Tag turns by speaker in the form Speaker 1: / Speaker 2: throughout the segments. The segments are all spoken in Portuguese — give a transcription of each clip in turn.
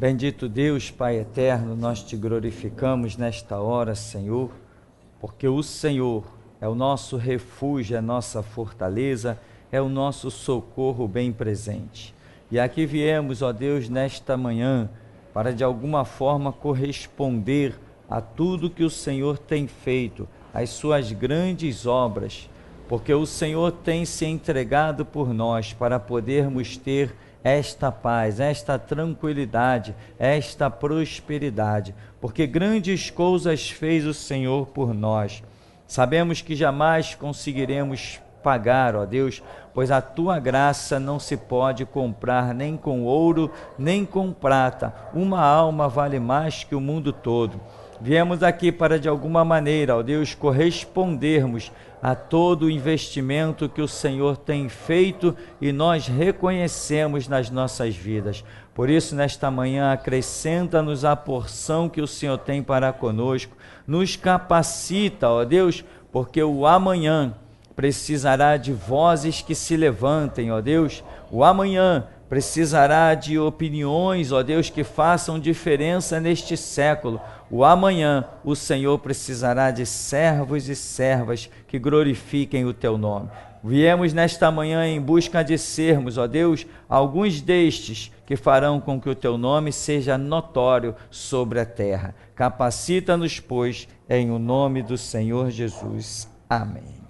Speaker 1: Bendito Deus, Pai eterno, nós te glorificamos nesta hora, Senhor, porque o Senhor é o nosso refúgio, é a nossa fortaleza, é o nosso socorro bem presente. E aqui viemos, ó Deus, nesta manhã, para de alguma forma corresponder a tudo que o Senhor tem feito, as suas grandes obras, porque o Senhor tem se entregado por nós para podermos ter esta paz, esta tranquilidade, esta prosperidade, porque grandes coisas fez o Senhor por nós. Sabemos que jamais conseguiremos pagar, ó Deus, pois a tua graça não se pode comprar nem com ouro, nem com prata. Uma alma vale mais que o mundo todo. Viemos aqui para, de alguma maneira, ó Deus, correspondermos a todo o investimento que o Senhor tem feito e nós reconhecemos nas nossas vidas. Por isso, nesta manhã, acrescenta-nos a porção que o Senhor tem para conosco, nos capacita, ó Deus, porque o amanhã precisará de vozes que se levantem, ó Deus, o amanhã precisará de opiniões, ó Deus, que façam diferença neste século. O amanhã, o Senhor precisará de servos e servas que glorifiquem o teu nome. Viemos nesta manhã em busca de sermos, ó Deus, alguns destes que farão com que o teu nome seja notório sobre a terra. Capacita-nos, pois, em o nome do Senhor Jesus. Amém.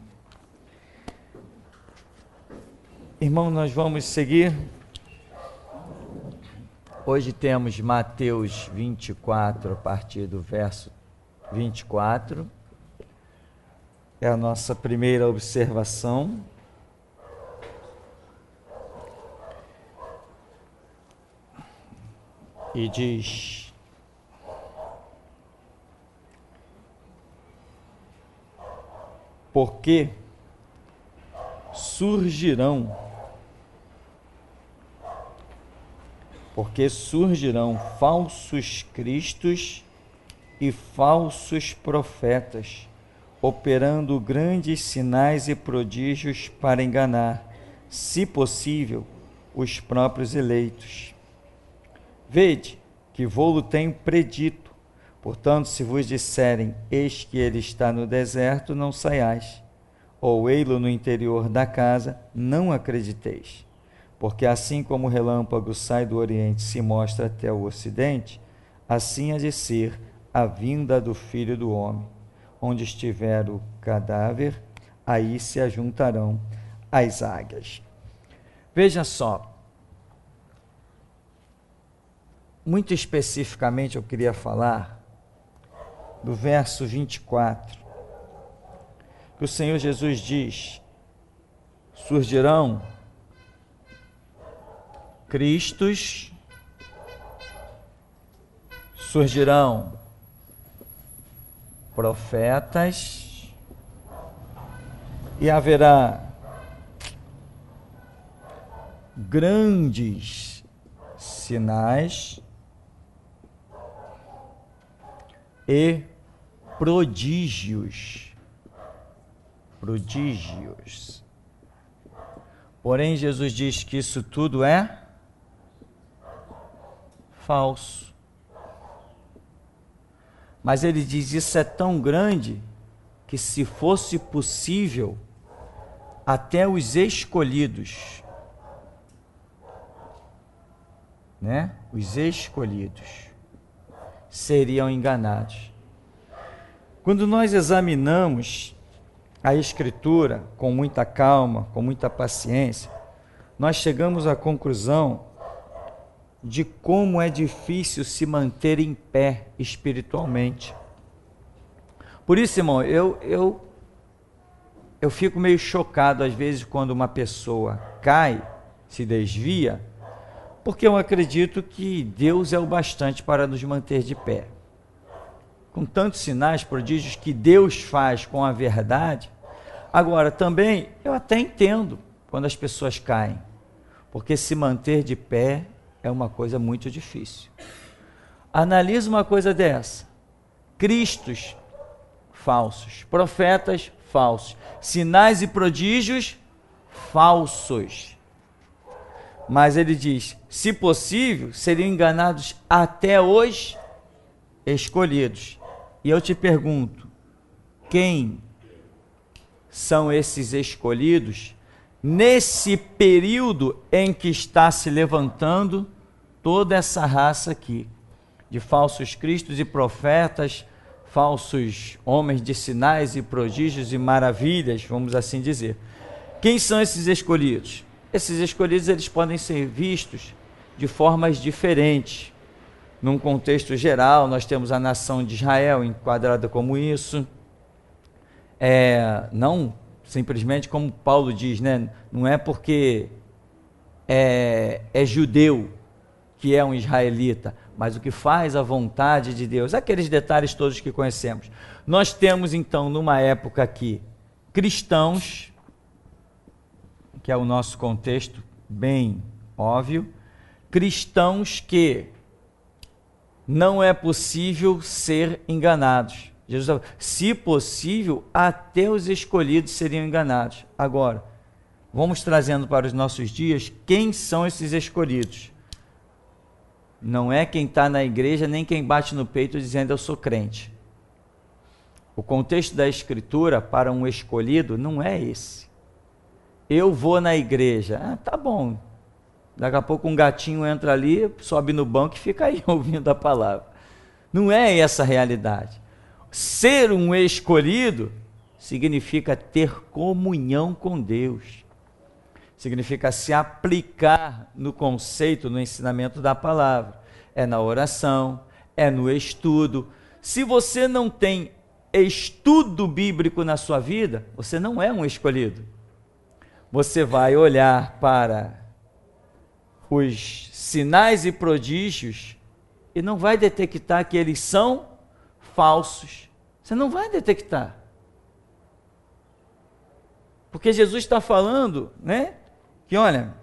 Speaker 1: Irmão, nós vamos seguir. Hoje temos Mateus 24, a partir do verso 24. É a nossa primeira observação. E diz: porque surgirão falsos cristos e falsos profetas, operando grandes sinais e prodígios para enganar, se possível, os próprios eleitos. Vede que vô-lo tenho predito, portanto, se vos disserem, eis que ele está no deserto, não saiais, ou ei-lo no interior da casa, não acrediteis. Porque assim como o relâmpago sai do oriente e se mostra até o ocidente, assim há de ser a vinda do Filho do Homem. Onde estiver o cadáver, aí se ajuntarão as águias. Veja só, muito especificamente eu queria falar do verso 24, que o Senhor Jesus diz: surgirão cristos, surgirão profetas e haverá grandes sinais e prodígios. Porém, Jesus diz que isso tudo é falso. Mas ele diz: isso é tão grande que, se fosse possível, até os escolhidos, os escolhidos seriam enganados. Quando nós examinamos a Escritura com muita calma, com muita paciência, nós chegamos à conclusão de como é difícil se manter em pé espiritualmente. Por isso, irmão, eu fico meio chocado às vezes quando uma pessoa cai, se desvia, porque eu acredito que Deus é o bastante para nos manter de pé. Com tantos sinais, prodígios que Deus faz com a verdade. Agora, também, eu até entendo quando as pessoas caem, porque se manter de pé é uma coisa muito difícil. Analisa uma coisa dessa: cristos falsos, profetas falsos, sinais e prodígios falsos. Mas ele diz, se possível, seriam enganados até os escolhidos. E eu te pergunto, quem são esses escolhidos nesse período em que está se levantando toda essa raça aqui, de falsos cristos e profetas, falsos homens de sinais e prodígios e maravilhas, vamos assim dizer. Quem são esses escolhidos? Esses escolhidos, eles podem ser vistos de formas diferentes. Num contexto geral, nós temos a nação de Israel enquadrada como isso. Não simplesmente como Paulo diz, né? Não é porque é judeu que é um israelita, mas o que faz a vontade de Deus, aqueles detalhes todos que conhecemos. Nós temos então, numa época aqui, cristãos, que é o nosso contexto bem óbvio, cristãos que não é possível ser enganados. Jesus falou, se possível, até os escolhidos seriam enganados. Agora, vamos trazendo para os nossos dias, quem são esses escolhidos? Não é quem está na igreja, nem quem bate no peito dizendo eu sou crente. O contexto da Escritura para um escolhido não é esse. Eu vou na igreja, tá bom. Daqui a pouco um gatinho entra ali, sobe no banco e fica aí ouvindo a palavra. Não é essa a realidade. Ser um escolhido significa ter comunhão com Deus. Significa se aplicar no conceito, no ensinamento da palavra. É na oração, é no estudo. Se você não tem estudo bíblico na sua vida, você não é um escolhido. Você vai olhar para os sinais e prodígios e não vai detectar que eles são falsos. Você não vai detectar. Porque Jesus está falando, né? Que olha,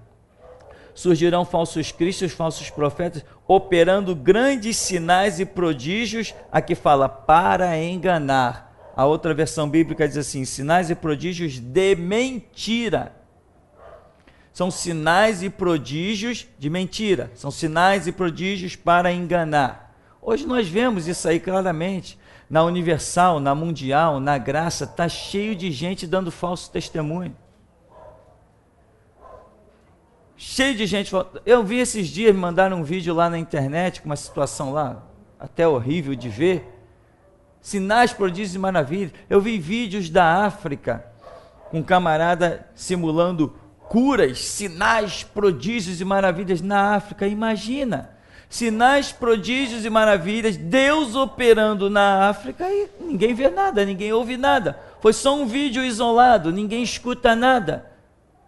Speaker 1: surgirão falsos cristos, falsos profetas, operando grandes sinais e prodígios, aqui fala, para enganar. A outra versão bíblica diz assim, sinais e prodígios de mentira. São sinais e prodígios de mentira. São sinais e prodígios para enganar. Hoje nós vemos isso aí claramente. Na Universal, na Mundial, na Graça, está cheio de gente dando falso testemunho. Cheio de gente. Eu vi esses dias, me mandaram um vídeo lá na internet, com uma situação lá, até horrível de ver. Sinais, prodígios e maravilhas. Eu vi vídeos da África, com um camarada simulando curas, sinais, prodígios e maravilhas na África. Imagina, sinais, prodígios e maravilhas, Deus operando na África e ninguém vê nada, ninguém ouve nada. Foi só um vídeo isolado, ninguém escuta nada.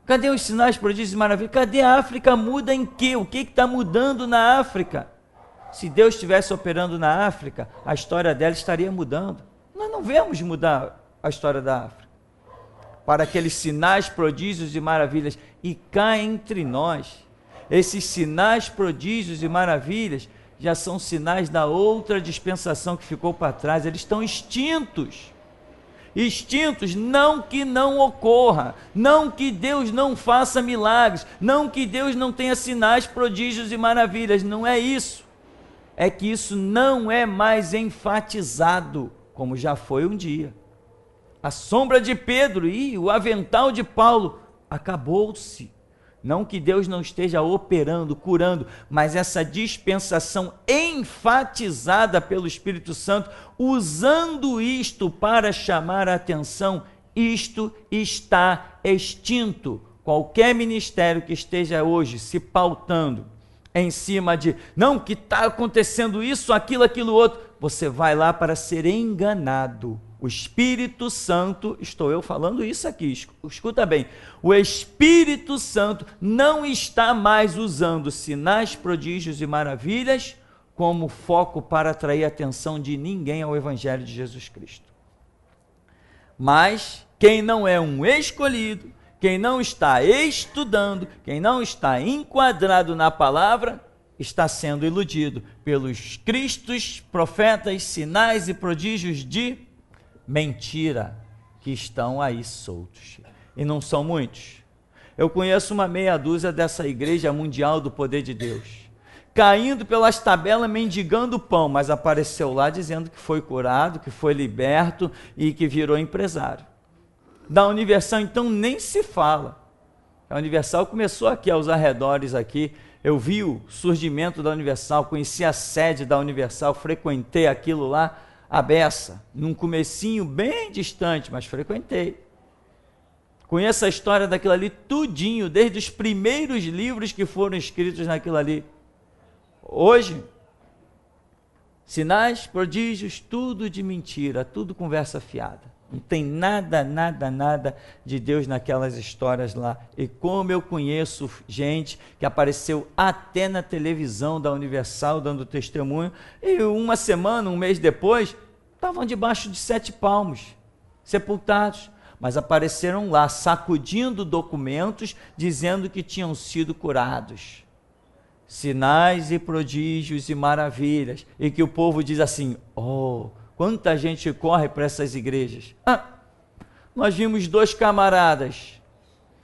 Speaker 1: Cadê os sinais, prodígios e maravilhas? Cadê a África? Muda em quê? O que está mudando na África? Se Deus estivesse operando na África, a história dela estaria mudando. Nós não vemos mudar a história da África para aqueles sinais, prodígios e maravilhas. E cá entre nós, esses sinais, prodígios e maravilhas já são sinais da outra dispensação que ficou para trás. Eles estão extintos. Extintos, não que não ocorra, não que Deus não faça milagres, não que Deus não tenha sinais, prodígios e maravilhas. Não é isso. É que isso não é mais enfatizado, como já foi um dia. A sombra de Pedro e o avental de Paulo acabou-se. Não que Deus não esteja operando, curando, mas essa dispensação enfatizada pelo Espírito Santo, usando isto para chamar a atenção, isto está extinto. Qualquer ministério que esteja hoje se pautando em cima de, não, que está acontecendo isso, aquilo outro, você vai lá para ser enganado. O Espírito Santo, estou eu falando isso aqui, escuta bem, o Espírito Santo não está mais usando sinais, prodígios e maravilhas como foco para atrair a atenção de ninguém ao Evangelho de Jesus Cristo. Mas quem não é um escolhido, quem não está estudando, quem não está enquadrado na palavra, está sendo iludido pelos cristos, profetas, sinais e prodígios de mentira que estão aí soltos. E não são muitos. Eu conheço uma meia dúzia dessa igreja mundial do poder de Deus, caindo pelas tabelas, mendigando pão, mas apareceu lá dizendo que foi curado, que foi liberto e que virou empresário. Da Universal, então, nem se fala. A Universal começou aqui, aos arredores aqui. Eu vi o surgimento da Universal, conheci a sede da Universal, frequentei aquilo lá, a beça, num comecinho bem distante, mas frequentei. Conheço a história daquilo ali tudinho, desde os primeiros livros que foram escritos naquilo ali. Hoje, sinais, prodígios, tudo de mentira, tudo conversa fiada. Não tem nada de Deus naquelas histórias lá. E como eu conheço gente que apareceu até na televisão da Universal dando testemunho, e uma semana, um mês depois, estavam debaixo de 7 palmos, sepultados. Mas apareceram lá, sacudindo documentos, dizendo que tinham sido curados. Sinais e prodígios e maravilhas. E que o povo diz assim, oh, quanta gente corre para essas igrejas. Nós vimos 2 camaradas,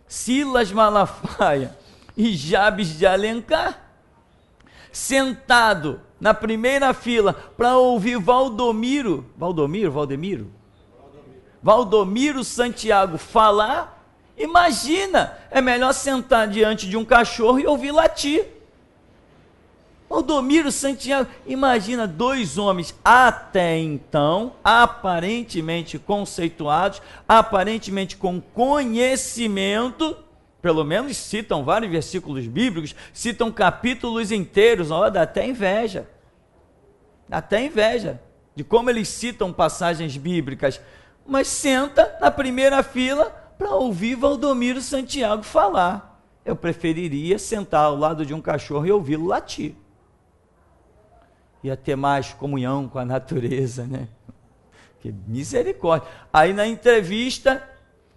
Speaker 1: Silas Malafaia e Jabes de Alencar, sentado na primeira fila para ouvir Valdomiro Santiago falar. Imagina, é melhor sentar diante de um cachorro e ouvir latir. Valdomiro Santiago, imagina 2 homens até então, aparentemente conceituados, aparentemente com conhecimento, pelo menos citam vários versículos bíblicos, citam capítulos inteiros, dá até inveja de como eles citam passagens bíblicas, mas senta na primeira fila para ouvir Valdomiro Santiago falar. Eu preferiria sentar ao lado de um cachorro e ouvi-lo latir. Ia ter mais comunhão com a natureza, né? Que misericórdia. Aí na entrevista,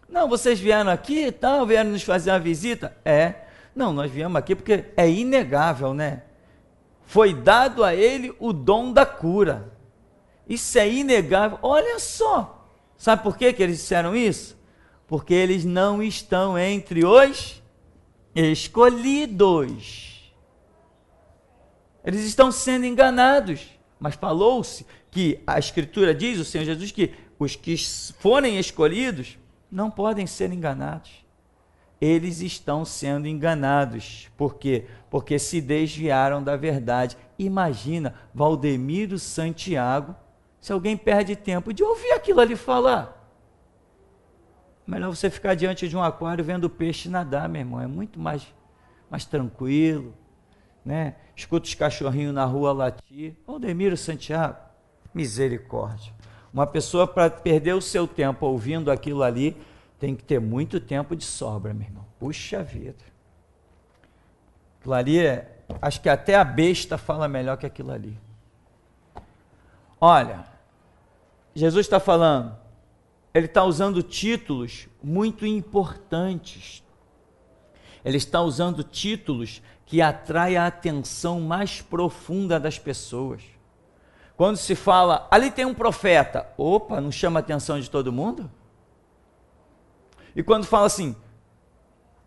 Speaker 1: não, vocês vieram aqui e tal, vieram nos fazer uma visita? Não, nós viemos aqui porque é inegável, né? Foi dado a ele o dom da cura. Isso é inegável. Olha só, sabe por que eles disseram isso? Porque eles não estão entre os escolhidos. Eles estão sendo enganados, mas falou-se que a Escritura diz, o Senhor Jesus, que os que forem escolhidos não podem ser enganados. Eles estão sendo enganados. Por quê? Porque se desviaram da verdade. Imagina, Valdomiro Santiago, se alguém perde tempo de ouvir aquilo ali falar. Melhor você ficar diante de um aquário vendo o peixe nadar, meu irmão, é muito mais tranquilo, né? Escuta os cachorrinhos na rua latir. Valdomiro Santiago, misericórdia. Uma pessoa, para perder o seu tempo ouvindo aquilo ali, tem que ter muito tempo de sobra, meu irmão. Puxa vida. Aquilo ali, acho que até a besta fala melhor que aquilo ali. Olha, Jesus está falando, ele está usando títulos muito importantes. Ele está usando títulos que atraem a atenção mais profunda das pessoas. Quando se fala, ali tem um profeta, opa, não chama a atenção de todo mundo? E quando fala assim,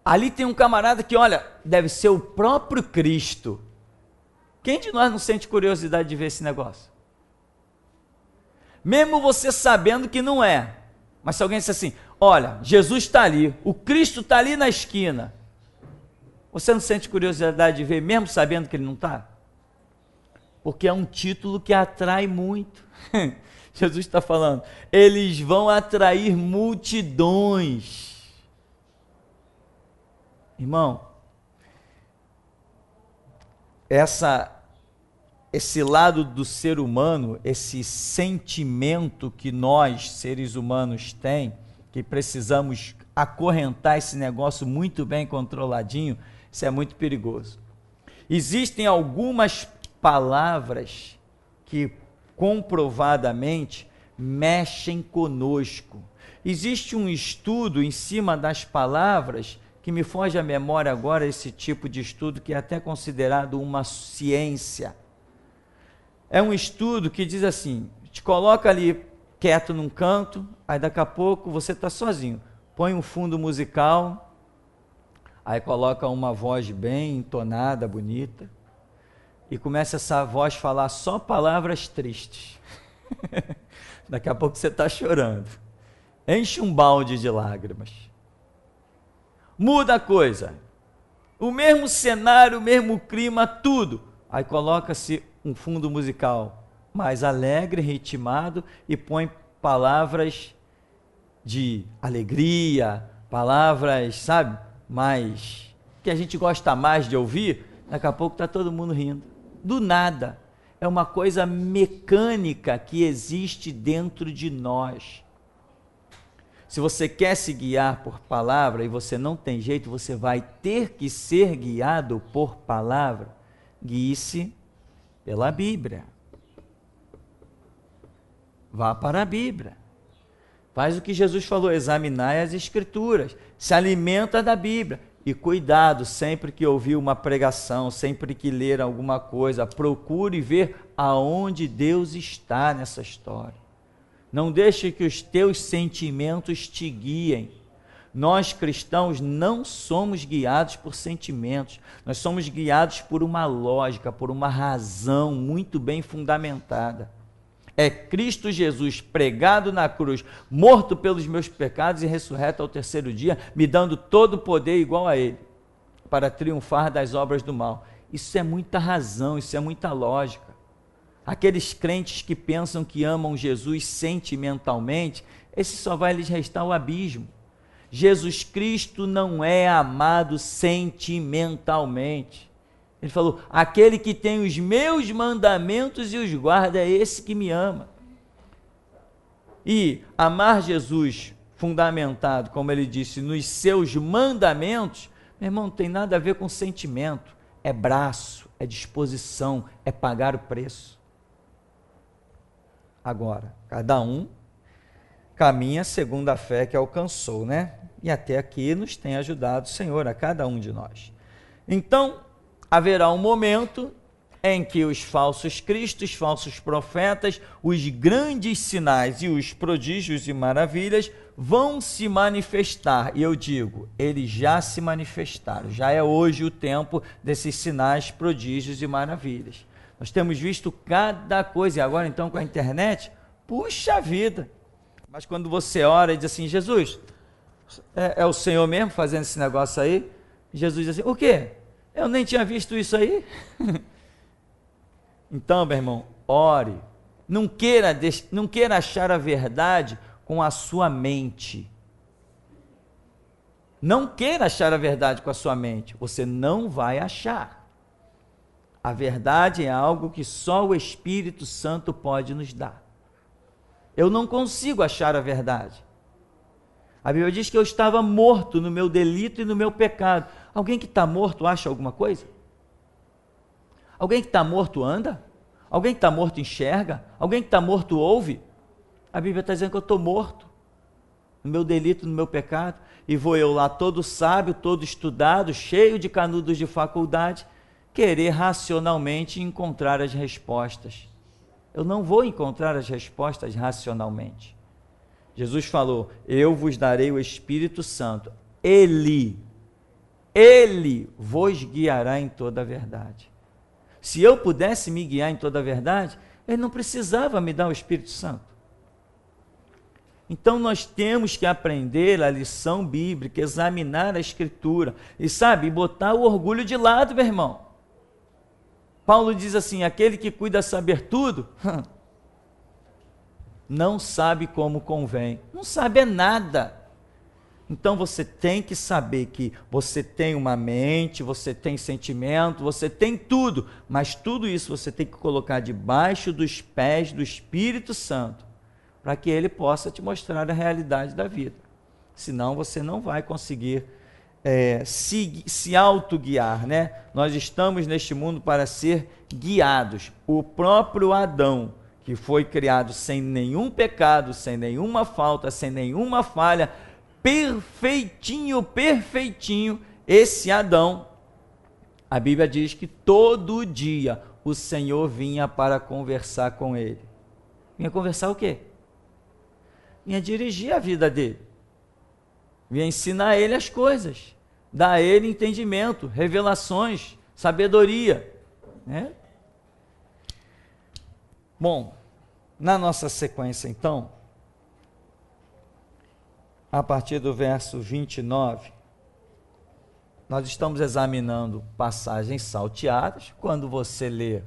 Speaker 1: ali tem um camarada que, olha, deve ser o próprio Cristo. Quem de nós não sente curiosidade de ver esse negócio? Mesmo você sabendo que não é. Mas se alguém disser assim, olha, Jesus está ali, o Cristo está ali na esquina. Você não sente curiosidade de ver, mesmo sabendo que ele não está? Porque é um título que atrai muito. Jesus está falando, eles vão atrair multidões. Irmão, esse lado do ser humano, esse sentimento que nós, seres humanos, tem, que precisamos acorrentar esse negócio muito bem controladinho, isso é muito perigoso. Existem algumas palavras que comprovadamente mexem conosco. Existe um estudo em cima das palavras, que me foge à memória agora esse tipo de estudo, que é até considerado uma ciência. É um estudo que diz assim, te coloca ali quieto num canto, aí daqui a pouco você está sozinho, põe um fundo musical, Aí coloca uma voz bem entonada, bonita, e começa essa voz a falar só palavras tristes. Daqui a pouco você está chorando. Enche um balde de lágrimas. Muda a coisa. O mesmo cenário, o mesmo clima, tudo. Aí coloca-se um fundo musical mais alegre, ritmado, e põe palavras de alegria, palavras, sabe, mais, que a gente gosta mais de ouvir. Daqui a pouco está todo mundo rindo. Do nada. É uma coisa mecânica que existe dentro de nós. Se você quer se guiar por palavra e você não tem jeito, você vai ter que ser guiado por palavra. Guie-se pela Bíblia. Vá para a Bíblia. Faz o que Jesus falou, examinai as Escrituras. Se alimenta da Bíblia. E cuidado, sempre que ouvir uma pregação, sempre que ler alguma coisa, procure ver aonde Deus está nessa história. Não deixe que os teus sentimentos te guiem. Nós cristãos não somos guiados por sentimentos, nós somos guiados por uma lógica, por uma razão muito bem fundamentada. É Cristo Jesus pregado na cruz, morto pelos meus pecados e ressurreto ao terceiro dia, me dando todo o poder igual a Ele, para triunfar das obras do mal. Isso é muita razão, isso é muita lógica. Aqueles crentes que pensam que amam Jesus sentimentalmente, esse só vai lhes restar o abismo. Jesus Cristo não é amado sentimentalmente. Ele falou, aquele que tem os meus mandamentos e os guarda, é esse que me ama. E amar Jesus, fundamentado, como ele disse, nos seus mandamentos, meu irmão, não tem nada a ver com sentimento. É braço, é disposição, é pagar o preço. Agora, cada um caminha segundo a fé que alcançou, né? E até aqui nos tem ajudado o Senhor, a cada um de nós. Então, haverá um momento em que os falsos cristos, falsos profetas, os grandes sinais e os prodígios e maravilhas vão se manifestar. E eu digo, eles já se manifestaram, já é hoje o tempo desses sinais, prodígios e maravilhas. Nós temos visto cada coisa, e agora então com a internet, puxa vida! Mas quando você ora e diz assim, Jesus, é o Senhor mesmo fazendo esse negócio aí? Jesus diz assim, o quê? Eu nem tinha visto isso aí. Então, meu irmão, ore. Não queira achar a verdade com a sua mente. Não queira achar a verdade com a sua mente. Você não vai achar. A verdade é algo que só o Espírito Santo pode nos dar. Eu não consigo achar a verdade. A Bíblia diz que eu estava morto no meu delito e no meu pecado. Alguém que está morto acha alguma coisa? Alguém que está morto anda? Alguém que está morto enxerga? Alguém que está morto ouve? A Bíblia está dizendo que eu estou morto no meu delito, no meu pecado, e vou eu lá todo sábio, todo estudado, cheio de canudos de faculdade, querer racionalmente encontrar as respostas. Eu não vou encontrar as respostas racionalmente. Jesus falou, eu vos darei o Espírito Santo. Ele vos guiará em toda a verdade. Se eu pudesse me guiar em toda a verdade, ele não precisava me dar o Espírito Santo. Então nós temos que aprender a lição bíblica, examinar a Escritura, e sabe, botar o orgulho de lado, meu irmão. Paulo diz assim, aquele que cuida saber tudo, não sabe como convém, não sabe nada. Então você tem que saber que você tem uma mente, você tem sentimento, você tem tudo, mas tudo isso você tem que colocar debaixo dos pés do Espírito Santo, para que ele possa te mostrar a realidade da vida. Senão você não vai conseguir se autoguiar, né? Nós estamos neste mundo para ser guiados. O próprio Adão, que foi criado sem nenhum pecado, sem nenhuma falta, sem nenhuma falha, perfeitinho, esse Adão, a Bíblia diz que todo dia o Senhor vinha para conversar com ele. Vinha conversar o quê? Vinha dirigir a vida dele. Vinha ensinar ele as coisas. dá a ele entendimento, revelações, sabedoria, né? Bom, na nossa sequência então, a partir do verso 29, nós estamos examinando passagens salteadas. Quando você lê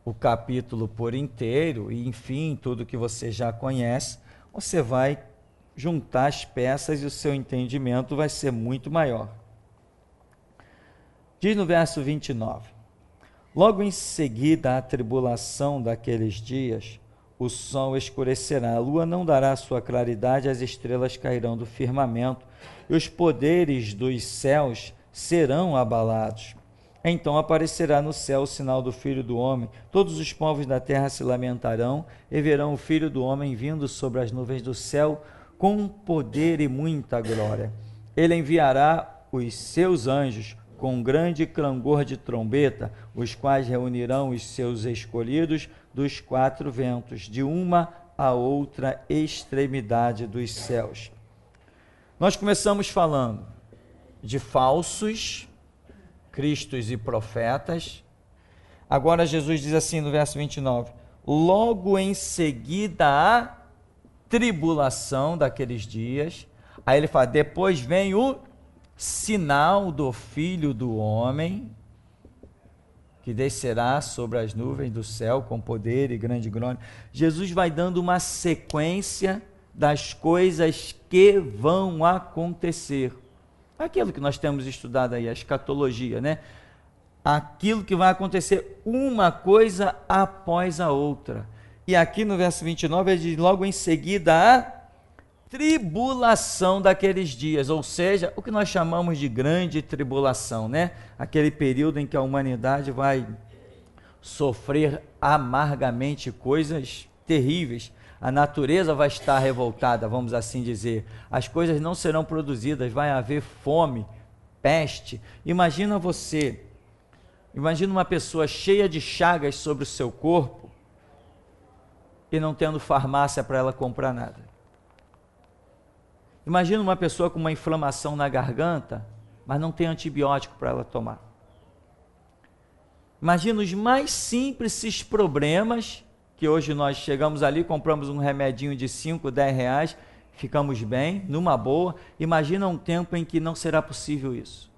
Speaker 1: o capítulo por inteiro, e enfim, tudo que você já conhece, você vai juntar as peças e o seu entendimento vai ser muito maior. Diz no verso 29, logo em seguida à tribulação daqueles dias, o sol escurecerá, a lua não dará sua claridade, as estrelas cairão do firmamento, e os poderes dos céus serão abalados. Então aparecerá no céu o sinal do Filho do Homem, todos os povos da terra se lamentarão, e verão o Filho do Homem vindo sobre as nuvens do céu, com poder e muita glória. Ele enviará os seus anjos, com grande clangor de trombeta, os quais reunirão os seus escolhidos dos quatro ventos, de uma a outra extremidade dos céus. Nós começamos falando de falsos cristos e profetas. Agora Jesus diz assim no verso 29, logo em seguida a tribulação daqueles dias, aí ele fala, depois vem o sinal do Filho do Homem, que descerá sobre as nuvens do céu com poder e grande glória. Jesus vai dando uma sequência das coisas que vão acontecer. Aquilo que nós temos estudado aí, a escatologia, né? Aquilo que vai acontecer uma coisa após a outra. E aqui no verso 29 ele diz, logo em seguida a tribulação daqueles dias, ou seja, o que nós chamamos de grande tribulação, né? Aquele período em que a humanidade vai sofrer amargamente coisas terríveis. A natureza vai estar revoltada, vamos assim dizer. As coisas não serão produzidas, vai haver fome, peste. Imagina uma pessoa cheia de chagas sobre o seu corpo e não tendo farmácia para ela comprar nada. Imagina uma pessoa com uma inflamação na garganta, mas não tem antibiótico para ela tomar. Imagina os mais simples problemas, que hoje nós chegamos ali, compramos um remedinho de 5, 10 reais, ficamos bem, numa boa. Imagina um tempo em que não será possível isso.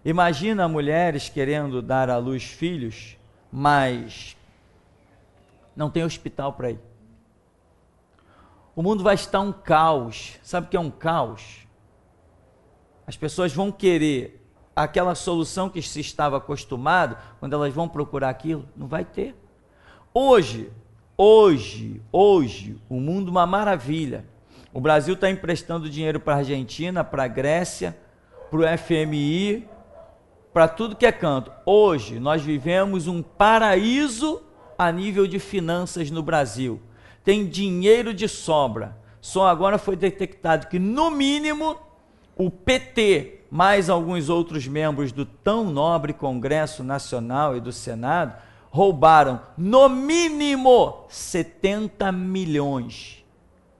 Speaker 1: Imagina mulheres querendo dar à luz filhos, mas não tem hospital para ir. O mundo vai estar um caos. Sabe o que é um caos? As pessoas vão querer aquela solução que se estava acostumado, quando elas vão procurar aquilo, não vai ter. Hoje, o mundo é uma maravilha. O Brasil está emprestando dinheiro para a Argentina, para a Grécia, para o FMI, para tudo que é canto. Hoje, nós vivemos um paraíso a nível de finanças no Brasil. Tem dinheiro de sobra. Só agora foi detectado que, no mínimo, o PT, mais alguns outros membros do tão nobre Congresso Nacional e do Senado, roubaram, no mínimo, 70 milhões.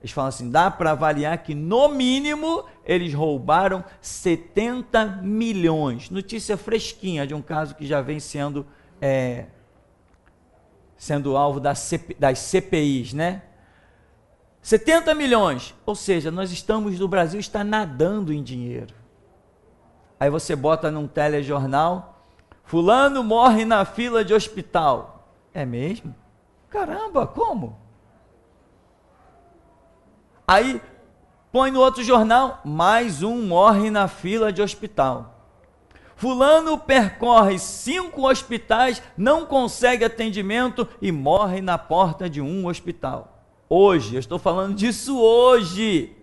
Speaker 1: Eles falam assim, dá para avaliar que, no mínimo, eles roubaram 70 milhões. Notícia fresquinha de um caso que já vem sendo alvo das CPIs, né? 70 milhões, ou seja, o Brasil está nadando em dinheiro. Aí você bota num telejornal, fulano morre na fila de hospital. É mesmo? Caramba, como? Aí põe no outro jornal, mais um morre na fila de hospital. Fulano percorre 5 hospitais, não consegue atendimento e morre na porta de um hospital. Hoje, eu estou falando disso hoje.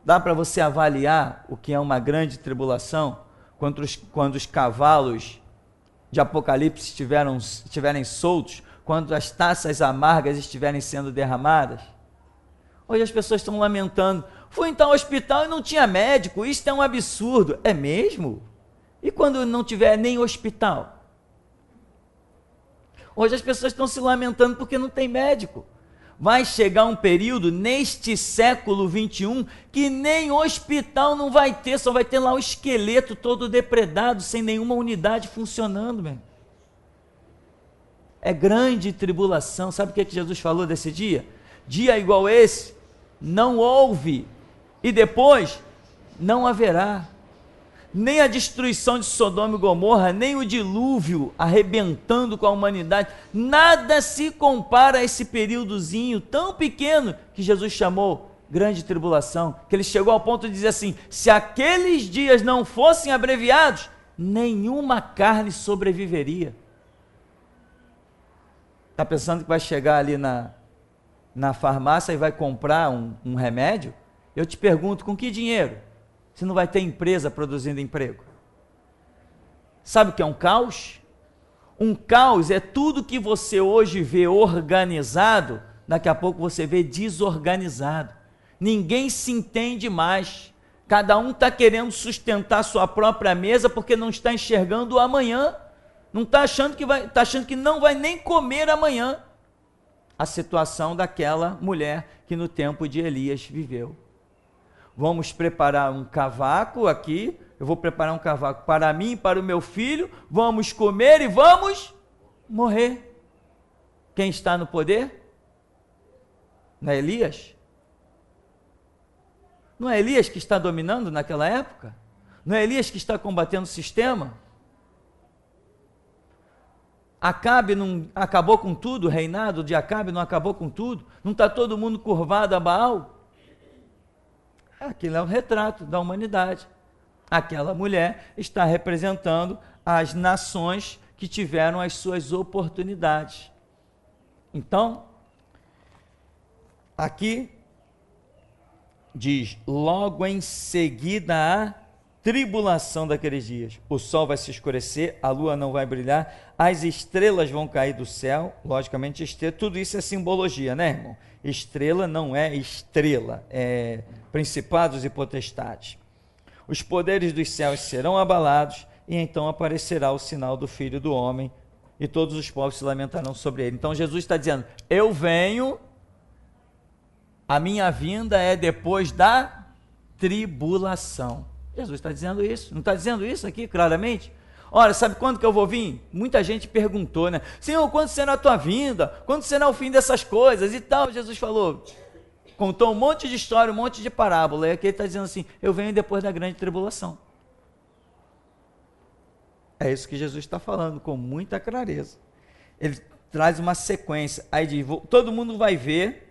Speaker 1: Dá para você avaliar o que é uma grande tribulação? Quando os cavalos de Apocalipse estiverem soltos, quando as taças amargas estiverem sendo derramadas? Hoje as pessoas estão lamentando, fui em tal hospital e não tinha médico, isso é um absurdo. É mesmo? E quando não tiver nem hospital? Hoje as pessoas estão se lamentando porque não tem médico. vai chegar um período neste século 21 que nem hospital não vai ter, só vai ter lá o esqueleto todo depredado, sem nenhuma unidade funcionando, meu. É grande tribulação. Sabe o que Jesus falou desse dia? Dia igual esse não houve, e depois não haverá. Nem a destruição de Sodoma e Gomorra, nem o dilúvio arrebentando com a humanidade, nada se compara a esse períodozinho tão pequeno que Jesus chamou grande tribulação, que ele chegou ao ponto de dizer assim: se aqueles dias não fossem abreviados, nenhuma carne sobreviveria. Está pensando que vai chegar ali na farmácia e vai comprar um remédio? Eu te pergunto, com que dinheiro? Se não vai ter empresa produzindo emprego. Sabe o que é um caos? Um caos é tudo que você hoje vê organizado, daqui a pouco você vê desorganizado. Ninguém se entende mais. Cada um está querendo sustentar sua própria mesa porque não está enxergando o amanhã. Não está achando que vai, está achando que não vai nem comer amanhã. A situação daquela mulher que no tempo de Elias viveu. Vamos preparar um cavaco aqui, eu vou preparar um cavaco para mim e para o meu filho, vamos comer e vamos morrer. Quem está no poder? Não é Elias? Não é Elias que está dominando naquela época? Não é Elias que está combatendo o sistema? Acabe não acabou com tudo, o reinado de Acabe não acabou com tudo? Não está todo mundo curvado a Baal? Aquilo é um retrato da humanidade. Aquela mulher está representando as nações que tiveram as suas oportunidades. Então, aqui diz, logo em seguida a tribulação daqueles dias. O sol vai se escurecer, a lua não vai brilhar, as estrelas vão cair do céu, logicamente tudo isso é simbologia, né, irmão? Estrela não é estrela, é principados e potestades. Os poderes dos céus serão abalados, e então aparecerá o sinal do Filho do Homem, e todos os povos se lamentarão sobre ele. Então Jesus está dizendo, eu venho, a minha vinda é depois da tribulação. Jesus está dizendo isso, não está dizendo isso aqui claramente? Olha, sabe quando que eu vou vir? Muita gente perguntou, né? Senhor, quando será a tua vinda? Quando será o fim dessas coisas? E tal, Jesus falou, contou um monte de história, um monte de parábola, e aqui ele está dizendo assim, eu venho depois da grande tribulação. É isso que Jesus está falando, com muita clareza. Ele traz uma sequência, aí diz, todo mundo vai ver,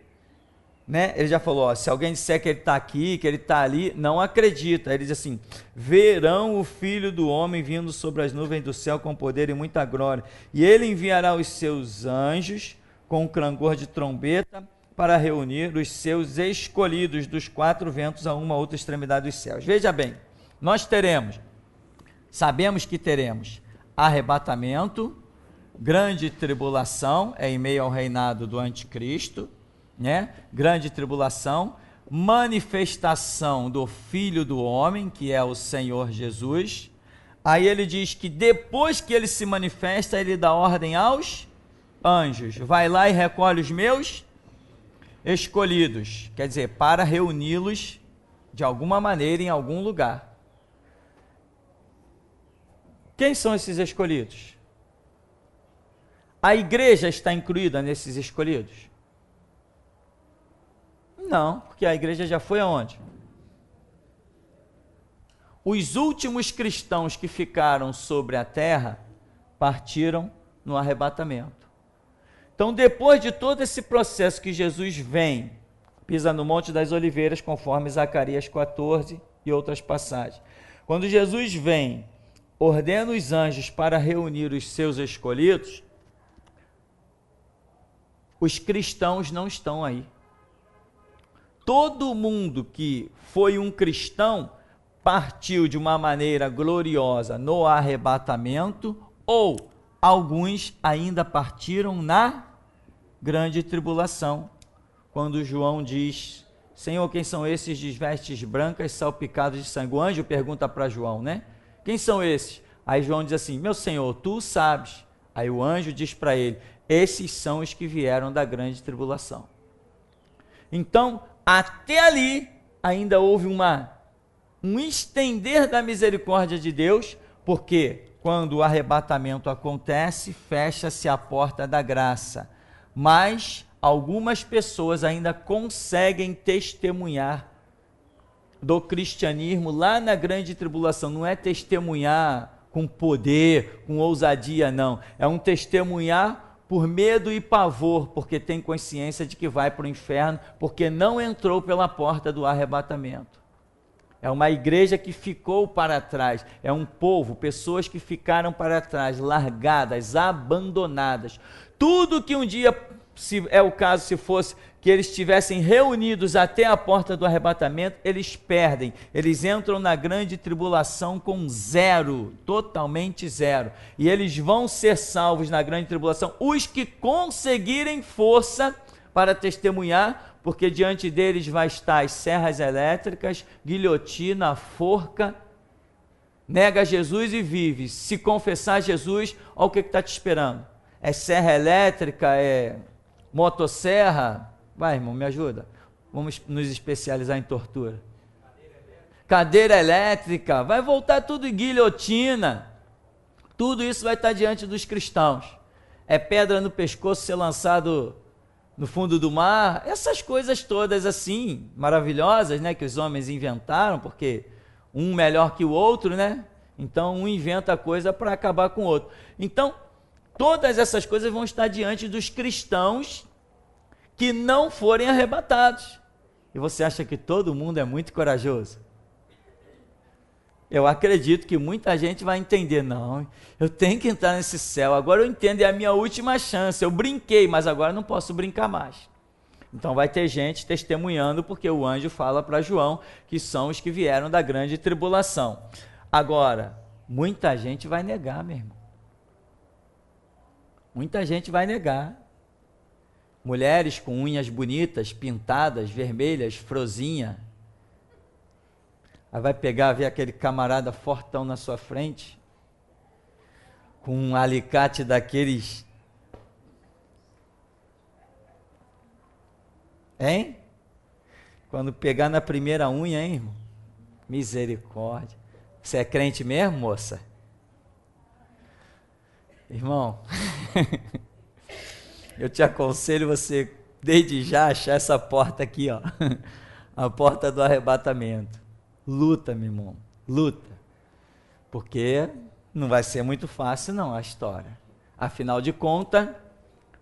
Speaker 1: né? Ele já falou, ó, se alguém disser que ele está aqui, que ele está ali, não acredita. Ele diz assim, verão o Filho do Homem vindo sobre as nuvens do céu com poder e muita glória, e ele enviará os seus anjos com um clangor de trombeta para reunir os seus escolhidos dos quatro ventos a uma outra extremidade dos céus. Veja bem, nós sabemos que teremos arrebatamento, grande tribulação, é em meio ao reinado do anticristo, né? Grande tribulação, manifestação do Filho do Homem, que é o Senhor Jesus. Aí ele diz que depois que ele se manifesta, ele dá ordem aos anjos, vai lá e recolhe os meus escolhidos, quer dizer, para reuni-los de alguma maneira em algum lugar. Quem são esses escolhidos? A igreja está incluída nesses escolhidos? Não, porque a igreja já foi aonde? Os últimos cristãos que ficaram sobre a terra partiram no arrebatamento. Então, depois de todo esse processo que Jesus vem, pisa no Monte das Oliveiras, conforme Zacarias 14 e outras passagens. Quando Jesus vem, ordena os anjos para reunir os seus escolhidos, os cristãos não estão aí. Todo mundo que foi um cristão partiu de uma maneira gloriosa no arrebatamento, ou alguns ainda partiram na grande tribulação, quando João diz, Senhor, quem são esses de vestes brancas salpicados de sangue? O anjo pergunta para João, né? Quem são esses? Aí João diz assim, meu Senhor, tu sabes. Aí o anjo diz para ele, esses são os que vieram da grande tribulação. Então, até ali, ainda houve um estender da misericórdia de Deus, porque quando o arrebatamento acontece, fecha-se a porta da graça. Mas algumas pessoas ainda conseguem testemunhar do cristianismo lá na grande tribulação. Não é testemunhar com poder, com ousadia, não. É um testemunhar por medo e pavor, porque tem consciência de que vai para o inferno, porque não entrou pela porta do arrebatamento. É uma igreja que ficou para trás, é um povo, pessoas que ficaram para trás, largadas, abandonadas. Tudo que um dia, se é o caso, se fosse que eles estivessem reunidos até a porta do arrebatamento, eles perdem, eles entram na grande tribulação com zero, totalmente zero, e eles vão ser salvos na grande tribulação, os que conseguirem força para testemunhar, porque diante deles vai estar as serras elétricas, guilhotina, forca. Nega Jesus e vive. Se confessar Jesus, olha o que está te esperando. É serra elétrica, é motosserra. Vai, irmão, me ajuda. Vamos nos especializar em tortura. Cadeira elétrica, vai voltar tudo em guilhotina. Tudo isso vai estar diante dos cristãos. É pedra no pescoço ser lançado no fundo do mar, essas coisas todas assim, maravilhosas, né, que os homens inventaram, porque um melhor que o outro, né? Então um inventa a coisa para acabar com o outro. Então, todas essas coisas vão estar diante dos cristãos que não forem arrebatados. E você acha que todo mundo é muito corajoso? Eu acredito que muita gente vai entender, não, eu tenho que entrar nesse céu, agora eu entendo, é a minha última chance, eu brinquei, mas agora não posso brincar mais. Então vai ter gente testemunhando, porque o anjo fala para João, que são os que vieram da grande tribulação. Agora, muita gente vai negar, meu irmão. Muita gente vai negar. Mulheres com unhas bonitas, pintadas, vermelhas, frozinha. Aí vai pegar, ver aquele camarada fortão na sua frente, com um alicate daqueles, hein? Quando pegar na primeira unha, hein, irmão? Misericórdia. Você é crente mesmo, moça? Irmão, eu te aconselho você, desde já, achar essa porta aqui, ó, a porta do arrebatamento. Luta, meu irmão, luta, porque não vai ser muito fácil não a história. Afinal de contas,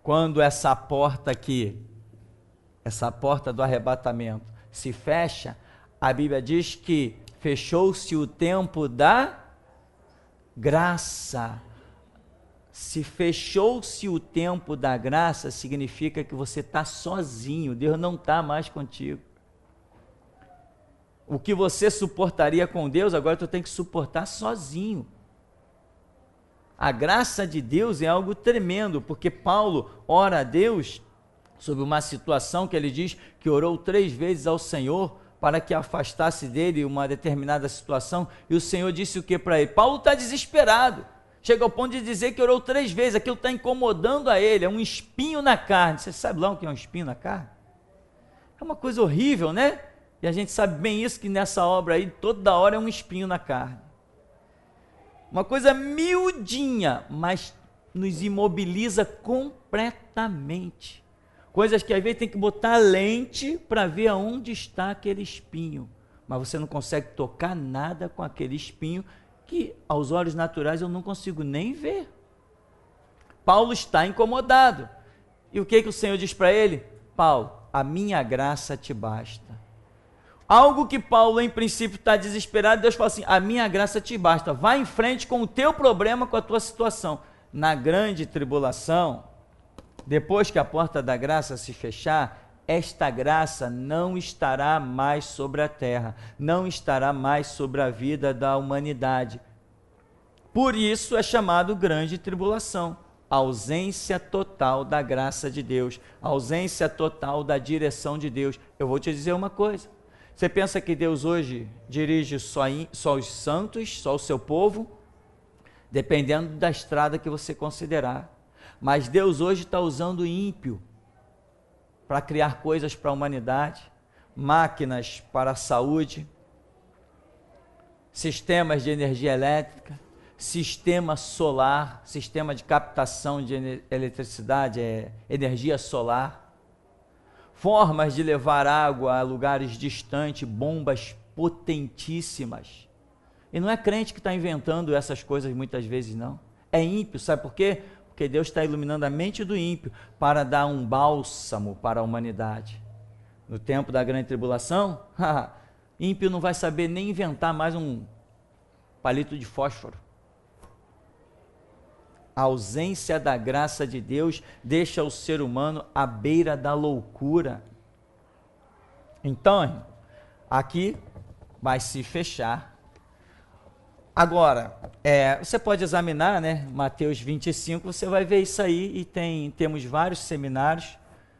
Speaker 1: quando essa porta aqui, essa porta do arrebatamento se fecha, a Bíblia diz que fechou-se o tempo da graça. Se fechou-se o tempo da graça, significa que você está sozinho, Deus não está mais contigo. O que você suportaria com Deus, agora tu tem que suportar sozinho. A graça de Deus é algo tremendo, porque Paulo ora a Deus sobre uma situação que ele diz que orou 3 vezes ao Senhor para que afastasse dele uma determinada situação, e o Senhor disse o que para ele? Paulo está desesperado, chega ao ponto de dizer que orou 3 vezes, aquilo está incomodando a ele, é um espinho na carne. Você sabe lá o que é um espinho na carne? É uma coisa horrível, né? E a gente sabe bem isso, que nessa obra aí, toda hora é um espinho na carne. Uma coisa miudinha, mas nos imobiliza completamente. Coisas que às vezes tem que botar lente para ver aonde está aquele espinho. Mas você não consegue tocar nada com aquele espinho que aos olhos naturais eu não consigo nem ver. Paulo está incomodado. E o que o Senhor diz para ele? Paulo, a minha graça te basta. Algo que Paulo, em princípio, está desesperado, Deus fala assim, a minha graça te basta, vai em frente com o teu problema, com a tua situação. Na grande tribulação, depois que a porta da graça se fechar, esta graça não estará mais sobre a terra, não estará mais sobre a vida da humanidade. Por isso é chamado grande tribulação, ausência total da graça de Deus, ausência total da direção de Deus. Eu vou te dizer uma coisa, você pensa que Deus hoje dirige só os santos, só o seu povo? Dependendo da estrada que você considerar. Mas Deus hoje está usando ímpio. para criar coisas para a humanidade, máquinas para a saúde, sistemas de energia elétrica, sistema solar, sistema de captação de eletricidade, energia solar, formas de levar água a lugares distantes, bombas potentíssimas. E não é crente que está inventando essas coisas muitas vezes, não. É ímpio, sabe por quê? Porque Deus está iluminando a mente do ímpio para dar um bálsamo para a humanidade. No tempo da grande tribulação, ímpio não vai saber nem inventar mais um palito de fósforo. A ausência da graça de Deus deixa o ser humano à beira da loucura. Então, aqui vai se fechar. Agora, você pode examinar, né, Mateus 25, você vai ver isso aí, e temos vários seminários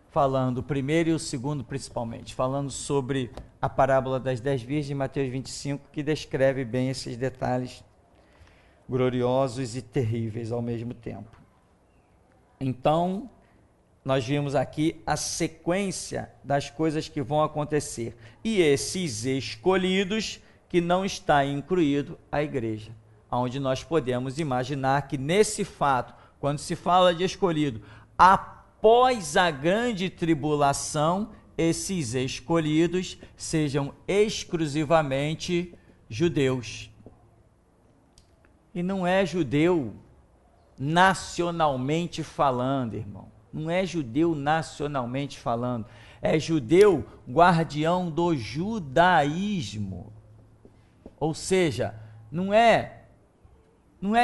Speaker 1: falando, o primeiro e o segundo principalmente, falando sobre a parábola das 10 virgens, Mateus 25, que descreve bem esses detalhes gloriosos e terríveis ao mesmo tempo. Então, nós vimos aqui a sequência das coisas que vão acontecer. E esses escolhidos, que não está incluído a igreja, onde nós podemos imaginar que nesse fato, quando se fala de escolhido, após a grande tribulação, esses escolhidos sejam exclusivamente judeus. E não é judeu nacionalmente falando, irmão. Não é judeu nacionalmente falando. É judeu guardião do judaísmo. Ou seja, não é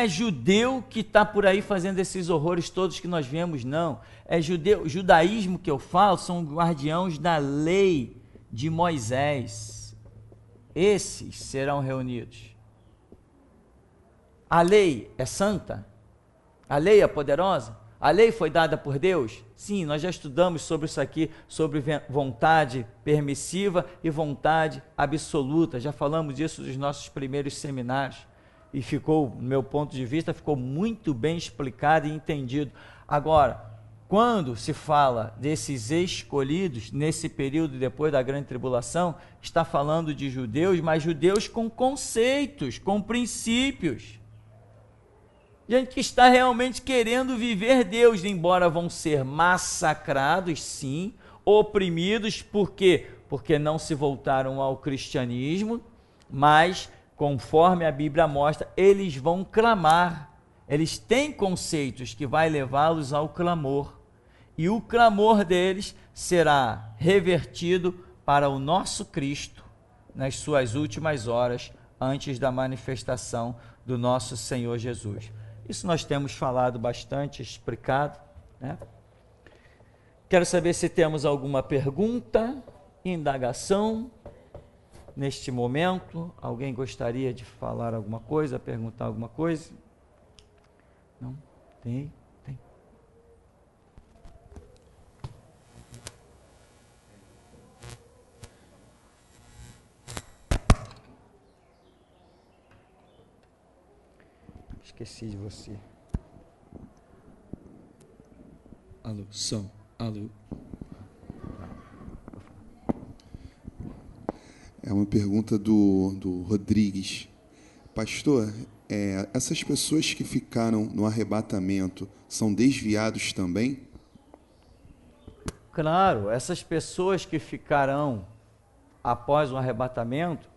Speaker 1: judeu que está por aí fazendo esses horrores todos que nós vemos, não. É judaísmo que eu falo, são guardiões da lei de Moisés. Esses serão reunidos. A lei é santa? A lei é poderosa? A lei foi dada por Deus? Sim, nós já estudamos sobre isso aqui, sobre vontade permissiva e vontade absoluta. Já falamos disso nos nossos primeiros seminários. E ficou, no meu ponto de vista, ficou muito bem explicado e entendido. Agora, quando se fala desses escolhidos, nesse período depois da grande tribulação, está falando de judeus, mas judeus com conceitos, com princípios. Gente que está realmente querendo viver Deus, embora vão ser massacrados, sim, oprimidos, por quê? Porque não se voltaram ao cristianismo, mas, conforme a Bíblia mostra, eles vão clamar, eles têm conceitos que vai levá-los ao clamor, e o clamor deles será revertido para o nosso Cristo, nas suas últimas horas, antes da manifestação do nosso Senhor Jesus. Isso nós temos falado bastante, explicado, né? Quero saber se temos alguma pergunta, indagação, neste momento. Alguém gostaria de falar alguma coisa, perguntar alguma coisa? Não? Tem? Tem. Esqueci de você.
Speaker 2: Alô, som, alô. É uma pergunta do Rodrigues. Pastor, essas pessoas que ficaram no arrebatamento são desviados também?
Speaker 1: Claro, essas pessoas que ficarão após o arrebatamento,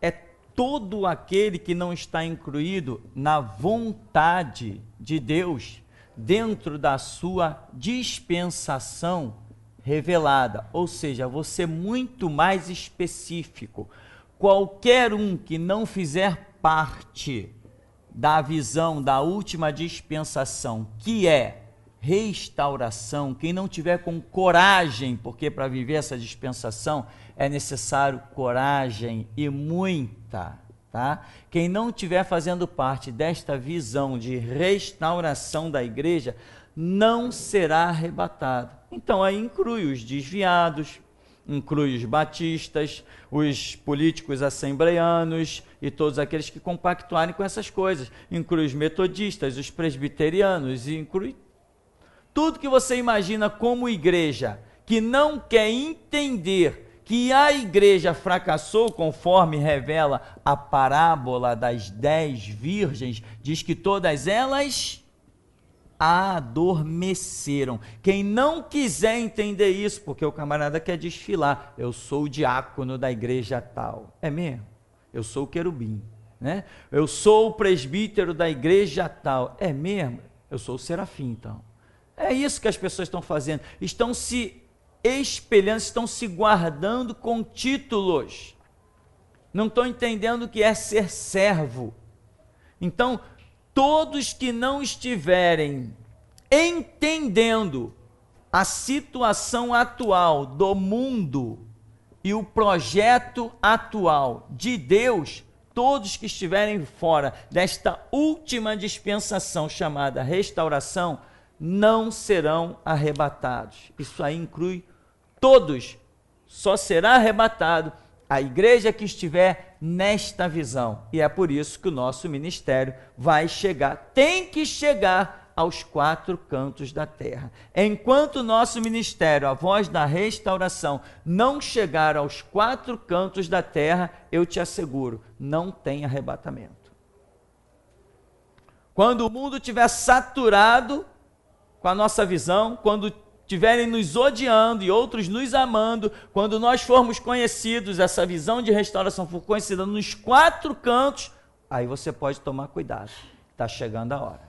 Speaker 1: é todo aquele que não está incluído na vontade de Deus, dentro da sua dispensação revelada, ou seja, vou ser muito mais específico. Qualquer um que não fizer parte da visão da última dispensação, que é restauração, quem não tiver com coragem, porque para viver essa dispensação é necessário coragem e muita, tá? Quem não tiver fazendo parte desta visão de restauração da igreja, não será arrebatado. Então aí inclui os desviados, inclui os batistas, os políticos assembleianos e todos aqueles que compactuarem com essas coisas, inclui os metodistas, os presbiterianos, inclui tudo que você imagina como igreja, que não quer entender que a igreja fracassou, conforme revela a parábola das 10 virgens, diz que todas elas adormeceram. Quem não quiser entender isso, porque o camarada quer desfilar, eu sou o diácono da igreja tal, é mesmo? Eu sou o querubim, né? Eu sou o presbítero da igreja tal, é mesmo? Eu sou o serafim, então. É isso que as pessoas estão fazendo, estão se espelhando, estão se guardando com títulos, não estão entendendo o que é ser servo. Então, todos que não estiverem entendendo a situação atual do mundo e o projeto atual de Deus, todos que estiverem fora desta última dispensação chamada restauração, não serão arrebatados. Isso aí inclui todos. Só será arrebatado a igreja que estiver nesta visão. E é por isso que o nosso ministério vai chegar, tem que chegar aos 4 cantos da terra. Enquanto o nosso ministério, a voz da restauração, não chegar aos 4 cantos da terra, eu te asseguro, não tem arrebatamento. Quando o mundo estiver saturado com a nossa visão, quando estiverem nos odiando e outros nos amando, quando nós formos conhecidos, essa visão de restauração for conhecida nos 4 cantos, aí você pode tomar cuidado, está chegando a hora.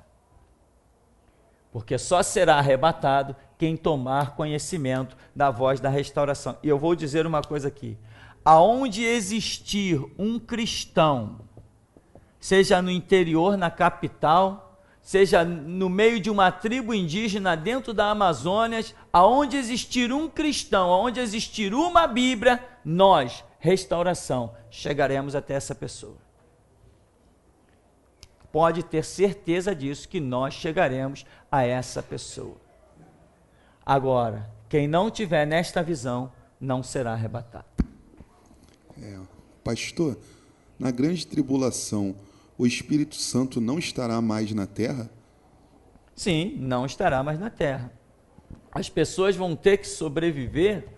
Speaker 1: Porque só será arrebatado quem tomar conhecimento da voz da restauração. E eu vou dizer uma coisa aqui, aonde existir um cristão, seja no interior, na capital, seja no meio de uma tribo indígena dentro da Amazônia, aonde existir um cristão, aonde existir uma Bíblia, nós, restauração, chegaremos até essa pessoa. Pode ter certeza disso, que nós chegaremos a essa pessoa. Agora, quem não tiver nesta visão, não será arrebatado.
Speaker 2: Pastor, na grande tribulação, o Espírito Santo não estará mais na terra?
Speaker 1: Sim, não estará mais na terra. As pessoas vão ter que sobreviver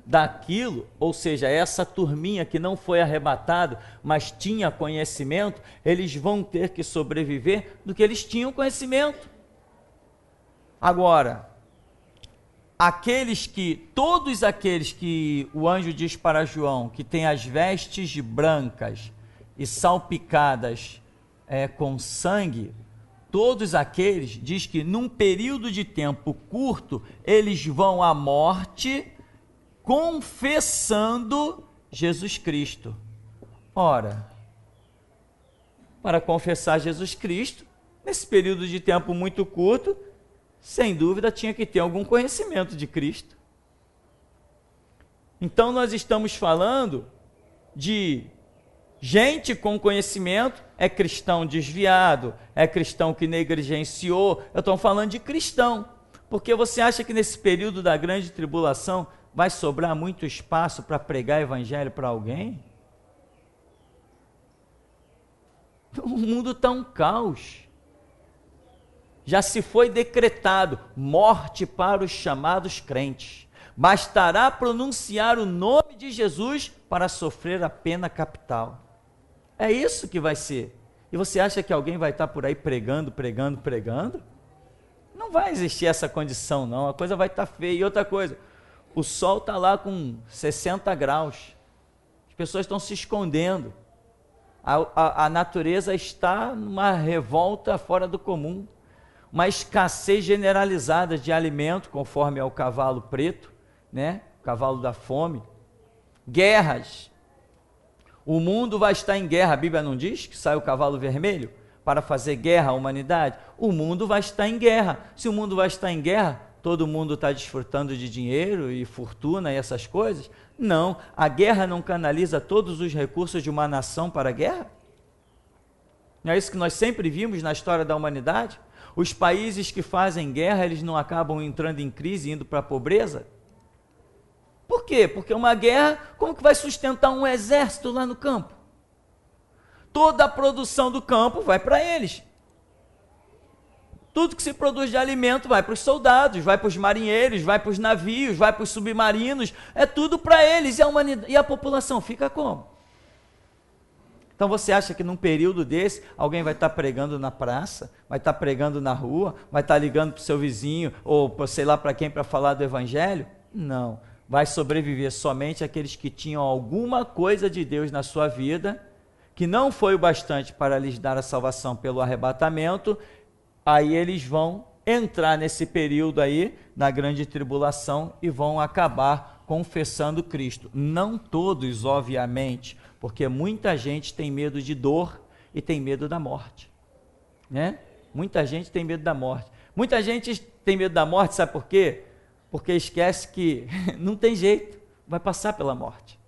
Speaker 1: daquilo, ou seja, essa turminha que não foi arrebatado, mas tinha conhecimento, eles vão ter que sobreviver do que eles tinham conhecimento. Agora, todos aqueles que o anjo diz para João, que tem as vestes brancas e salpicadas com sangue, todos aqueles, diz que num período de tempo curto, eles vão à morte confessando Jesus Cristo. Ora, para confessar Jesus Cristo, nesse período de tempo muito curto, sem dúvida tinha que ter algum conhecimento de Cristo. Então nós estamos falando de gente com conhecimento, é cristão desviado, é cristão que negligenciou, eu estou falando de cristão, porque você acha que nesse período da grande tribulação vai sobrar muito espaço para pregar evangelho para alguém? O mundo está um caos. Já se foi decretado morte para os chamados crentes. Bastará pronunciar o nome de Jesus para sofrer a pena capital. É isso que vai ser. E você acha que alguém vai estar por aí pregando? Não vai existir essa condição, não. A coisa vai estar feia. E outra coisa, o sol está lá com 60 graus. As pessoas estão se escondendo. A natureza está numa revolta fora do comum. Uma escassez generalizada de alimento, conforme é o cavalo preto, né? O cavalo da fome. Guerras. O mundo vai estar em guerra. A Bíblia não diz que sai o cavalo vermelho para fazer guerra à humanidade? O mundo vai estar em guerra. Se o mundo vai estar em guerra, todo mundo está desfrutando de dinheiro e fortuna e essas coisas? Não. A guerra não canaliza todos os recursos de uma nação para a guerra? Não é isso que nós sempre vimos na história da humanidade? Os países que fazem guerra, eles não acabam entrando em crise, indo para a pobreza? Por quê? Porque uma guerra, como que vai sustentar um exército lá no campo? Toda a produção do campo vai para eles. Tudo que se produz de alimento vai para os soldados, vai para os marinheiros, vai para os navios, vai para os submarinos, é tudo para eles, e a população fica como? Então você acha que num período desse, alguém vai estar pregando na praça, vai estar pregando na rua, vai estar ligando para o seu vizinho, ou sei lá para quem, para falar do evangelho? Não, vai sobreviver somente aqueles que tinham alguma coisa de Deus na sua vida, que não foi o bastante para lhes dar a salvação pelo arrebatamento. Aí eles vão entrar nesse período aí, na grande tribulação, e vão acabar confessando Cristo. Não todos, obviamente, porque muita gente tem medo de dor e tem medo da morte, né? Muita gente tem medo da morte. Muita gente tem medo da morte, sabe por quê? Porque esquece que não tem jeito, vai passar pela morte.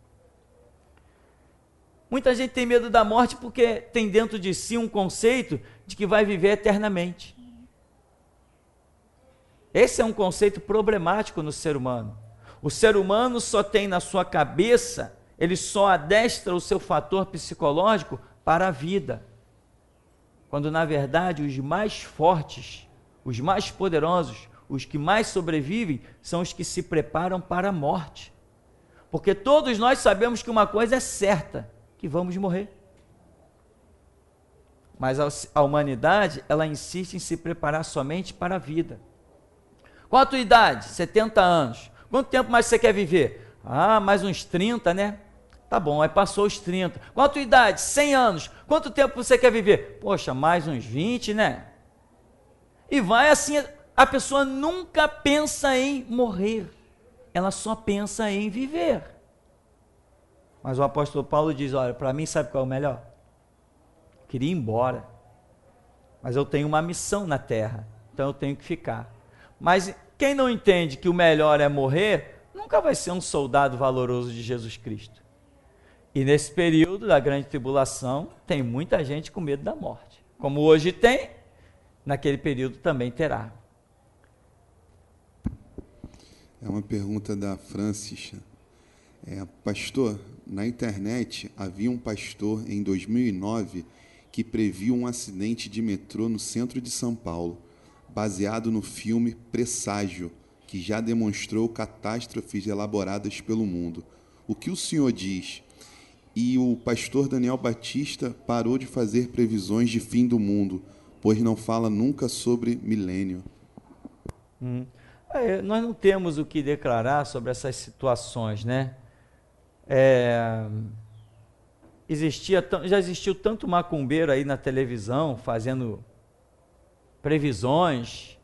Speaker 1: Muita gente tem medo da morte porque tem dentro de si um conceito de que vai viver eternamente. Esse é um conceito problemático no ser humano. O ser humano só tem na sua cabeça, ele só adestra o seu fator psicológico para a vida. Quando na verdade os mais fortes, os mais poderosos, os que mais sobrevivem, são os que se preparam para a morte. Porque todos nós sabemos que uma coisa é certa, que vamos morrer. Mas a humanidade, ela insiste em se preparar somente para a vida. Qual a tua idade? 70 anos. Quanto tempo mais você quer viver? Ah, mais uns 30, né? Tá bom, aí passou os 30. Qual a tua idade? 100 anos. Quanto tempo você quer viver? Poxa, mais uns 20, né? E vai assim, a pessoa nunca pensa em morrer. Ela só pensa em viver. Mas o apóstolo Paulo diz, olha, para mim sabe qual é o melhor? Eu queria ir embora, mas eu tenho uma missão na terra, então eu tenho que ficar. Mas quem não entende que o melhor é morrer, nunca vai ser um soldado valoroso de Jesus Cristo. E nesse período da grande tribulação, tem muita gente com medo da morte. Como hoje tem, naquele período também terá.
Speaker 2: É uma pergunta da Francis. Pastor, na internet havia um pastor em 2009 que previu um acidente de metrô no centro de São Paulo, baseado no filme Presságio, que já demonstrou catástrofes elaboradas pelo mundo. O que o senhor diz? E o pastor Daniel Batista parou de fazer previsões de fim do mundo, pois não fala nunca sobre milênio.
Speaker 1: Nós não temos o que declarar sobre essas situações, né? Já existiu tanto macumbeiro aí na televisão, fazendo previsões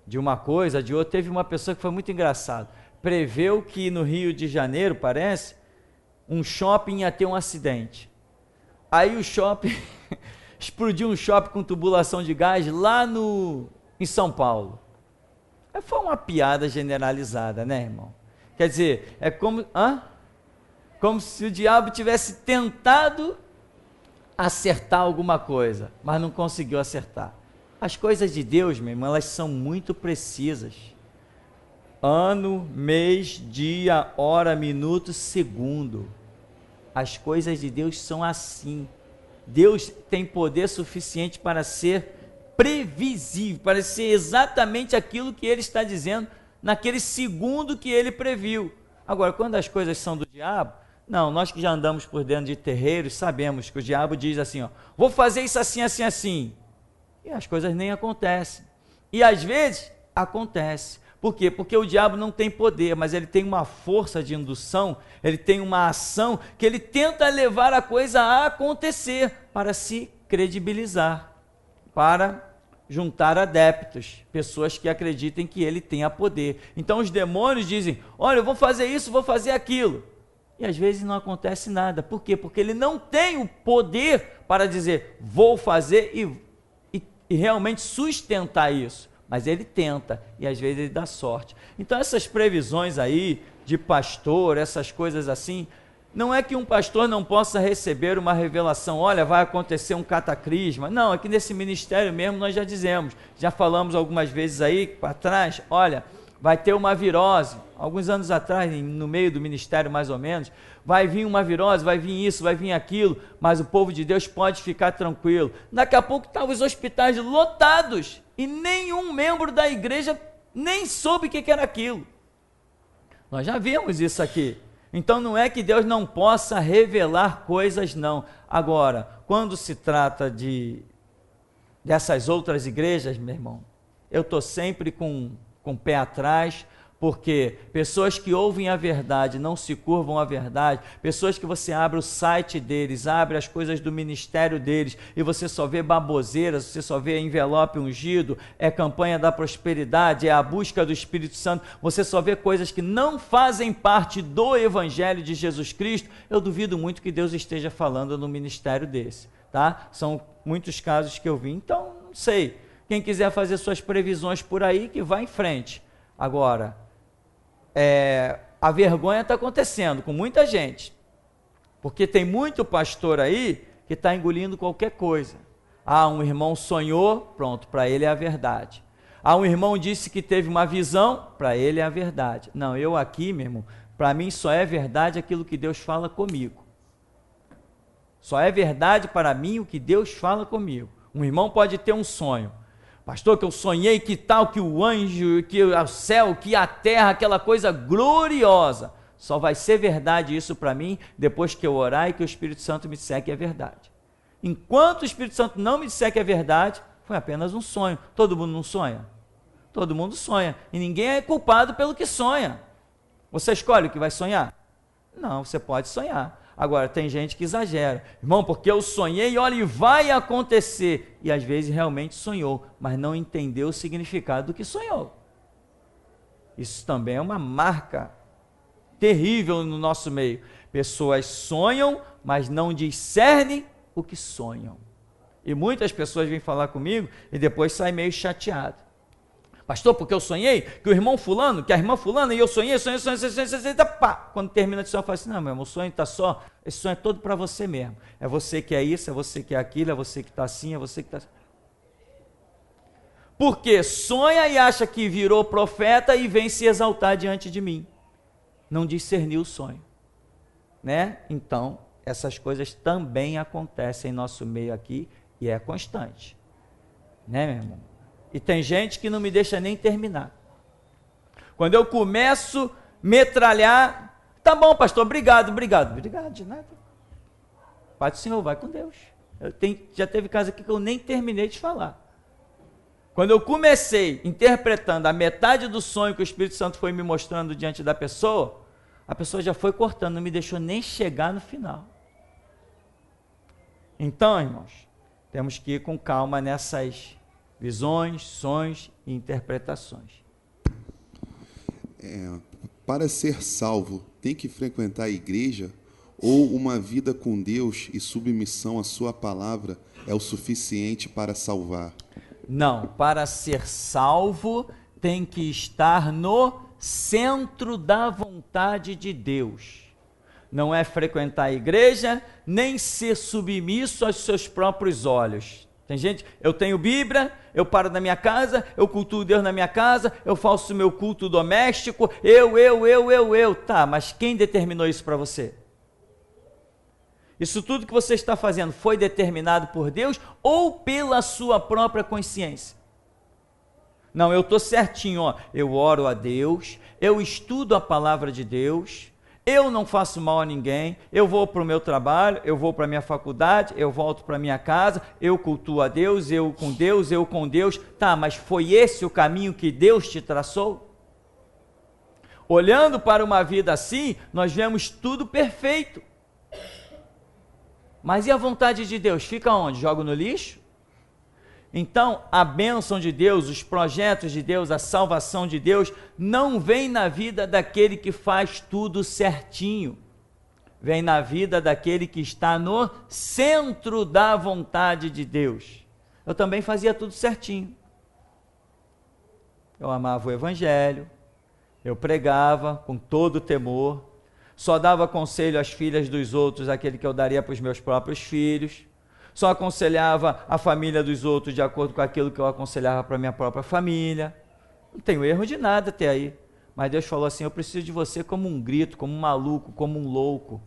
Speaker 1: de uma coisa, de outra. Teve uma pessoa que foi muito engraçado, preveu que no Rio de Janeiro, parece, um shopping ia ter um acidente. Aí o shopping, explodiu um shopping com tubulação de gás lá em São Paulo. Foi uma piada generalizada, né, irmão? Quer dizer, é como se o diabo tivesse tentado acertar alguma coisa, mas não conseguiu acertar. As coisas de Deus, meu irmão, elas são muito precisas. Ano, mês, dia, hora, minuto, segundo. As coisas de Deus são assim. Deus tem poder suficiente para ser previsível, para ser exatamente aquilo que Ele está dizendo naquele segundo que Ele previu. Agora, quando as coisas são do diabo, não, nós que já andamos por dentro de terreiros, sabemos que o diabo diz assim, vou fazer isso assim, assim, assim. E as coisas nem acontecem. E às vezes, acontece. Por quê? Porque o diabo não tem poder, mas ele tem uma força de indução, ele tem uma ação que ele tenta levar a coisa a acontecer para se credibilizar, para juntar adeptos, pessoas que acreditem que ele tenha poder. Então os demônios dizem, olha, eu vou fazer isso, vou fazer aquilo. E às vezes não acontece nada. Por quê? Porque ele não tem o poder para dizer, vou fazer e realmente sustentar isso. Mas ele tenta, e às vezes ele dá sorte. Então essas previsões aí, de pastor, essas coisas assim, não é que um pastor não possa receber uma revelação, olha, vai acontecer um cataclisma. Não, aqui nesse ministério mesmo nós já dizemos, já falamos algumas vezes aí para trás, olha, vai ter uma virose. Alguns anos atrás, no meio do ministério mais ou menos, vai vir uma virose, vai vir isso, vai vir aquilo, mas o povo de Deus pode ficar tranquilo. Daqui a pouco estavam os hospitais lotados e nenhum membro da igreja nem soube o que era aquilo. Nós já vimos isso aqui. Então não é que Deus não possa revelar coisas, não. Agora, quando se trata dessas outras igrejas, meu irmão, eu estou sempre com o pé atrás, porque pessoas que ouvem a verdade não se curvam à verdade, pessoas que você abre o site deles, abre as coisas do ministério deles e você só vê baboseiras, você só vê envelope ungido, é campanha da prosperidade, é a busca do Espírito Santo, você só vê coisas que não fazem parte do Evangelho de Jesus Cristo. Eu duvido muito que Deus esteja falando no ministério desse, tá? São muitos casos que eu vi, então não sei, quem quiser fazer suas previsões por aí, que vá em frente. Agora, a vergonha está acontecendo com muita gente, porque tem muito pastor aí que está engolindo qualquer coisa. Um irmão sonhou, pronto, para ele é a verdade. Um irmão disse que teve uma visão, para ele é a verdade. Não, eu aqui, meu irmão, para mim só é verdade aquilo que Deus fala comigo. Só é verdade para mim o que Deus fala comigo. Um irmão pode ter um sonho. Pastor, que eu sonhei que tal, que o anjo, que o céu, que a terra, aquela coisa gloriosa. Só vai ser verdade isso para mim depois que eu orar e que o Espírito Santo me disser que é verdade. Enquanto o Espírito Santo não me disser que é verdade, foi apenas um sonho. Todo mundo não sonha? Todo mundo sonha. E ninguém é culpado pelo que sonha. Você escolhe o que vai sonhar? Não, você pode sonhar. Agora, tem gente que exagera. Irmão, porque eu sonhei, olha, e vai acontecer. E às vezes realmente sonhou, mas não entendeu o significado do que sonhou. Isso também é uma marca terrível no nosso meio. Pessoas sonham, mas não discernem o que sonham. E muitas pessoas vêm falar comigo e depois saem meio chateado. Pastor, porque eu sonhei que o irmão fulano, que a irmã fulana, e eu sonhei, pá. Quando termina de sonhar, eu falo assim, não, meu irmão, o sonho está só, esse sonho é todo para você mesmo. É você que é isso, é você que é aquilo, é você que está assim, é você que está... Porque sonha e acha que virou profeta e vem se exaltar diante de mim. Não discerniu o sonho, né? Então, essas coisas também acontecem em nosso meio aqui e é constante, né, meu irmão? E tem gente que não me deixa nem terminar. Quando eu começo a metralhar, tá bom, pastor, obrigado de nada. Pai do Senhor, vai com Deus. Já teve caso aqui que eu nem terminei de falar. Quando eu comecei interpretando a metade do sonho que o Espírito Santo foi me mostrando diante da pessoa, a pessoa já foi cortando, não me deixou nem chegar no final. Então, irmãos, temos que ir com calma nessas visões, sonhos e interpretações.
Speaker 2: Para ser salvo, tem que frequentar a igreja ou uma vida com Deus e submissão à sua palavra é o suficiente para salvar?
Speaker 1: Não, para ser salvo tem que estar no centro da vontade de Deus. Não é frequentar a igreja, nem ser submisso aos seus próprios olhos. Tem gente, eu tenho Bíblia, eu paro na minha casa, eu cultuo Deus na minha casa, eu faço o meu culto doméstico, eu. Tá, mas quem determinou isso para você? Isso tudo que você está fazendo foi determinado por Deus ou pela sua própria consciência? Não, eu estou certinho, ó, eu oro a Deus, eu estudo a palavra de Deus, eu não faço mal a ninguém, eu vou para o meu trabalho, eu vou para a minha faculdade, eu volto para a minha casa, eu cultuo a Deus, eu com Deus. Tá, mas foi esse o caminho que Deus te traçou? Olhando para uma vida assim, nós vemos tudo perfeito. Mas e a vontade de Deus? Fica onde? Joga no lixo? Então, a bênção de Deus, os projetos de Deus, a salvação de Deus, não vem na vida daquele que faz tudo certinho. Vem na vida daquele que está no centro da vontade de Deus. Eu também fazia tudo certinho. Eu amava o Evangelho, eu pregava com todo temor, só dava conselho às filhas dos outros, aquele que eu daria para os meus próprios filhos. Só aconselhava a família dos outros de acordo com aquilo que eu aconselhava para a minha própria família. Não tenho erro de nada até aí. Mas Deus falou assim, eu preciso de você como um grito, como um maluco, como um louco.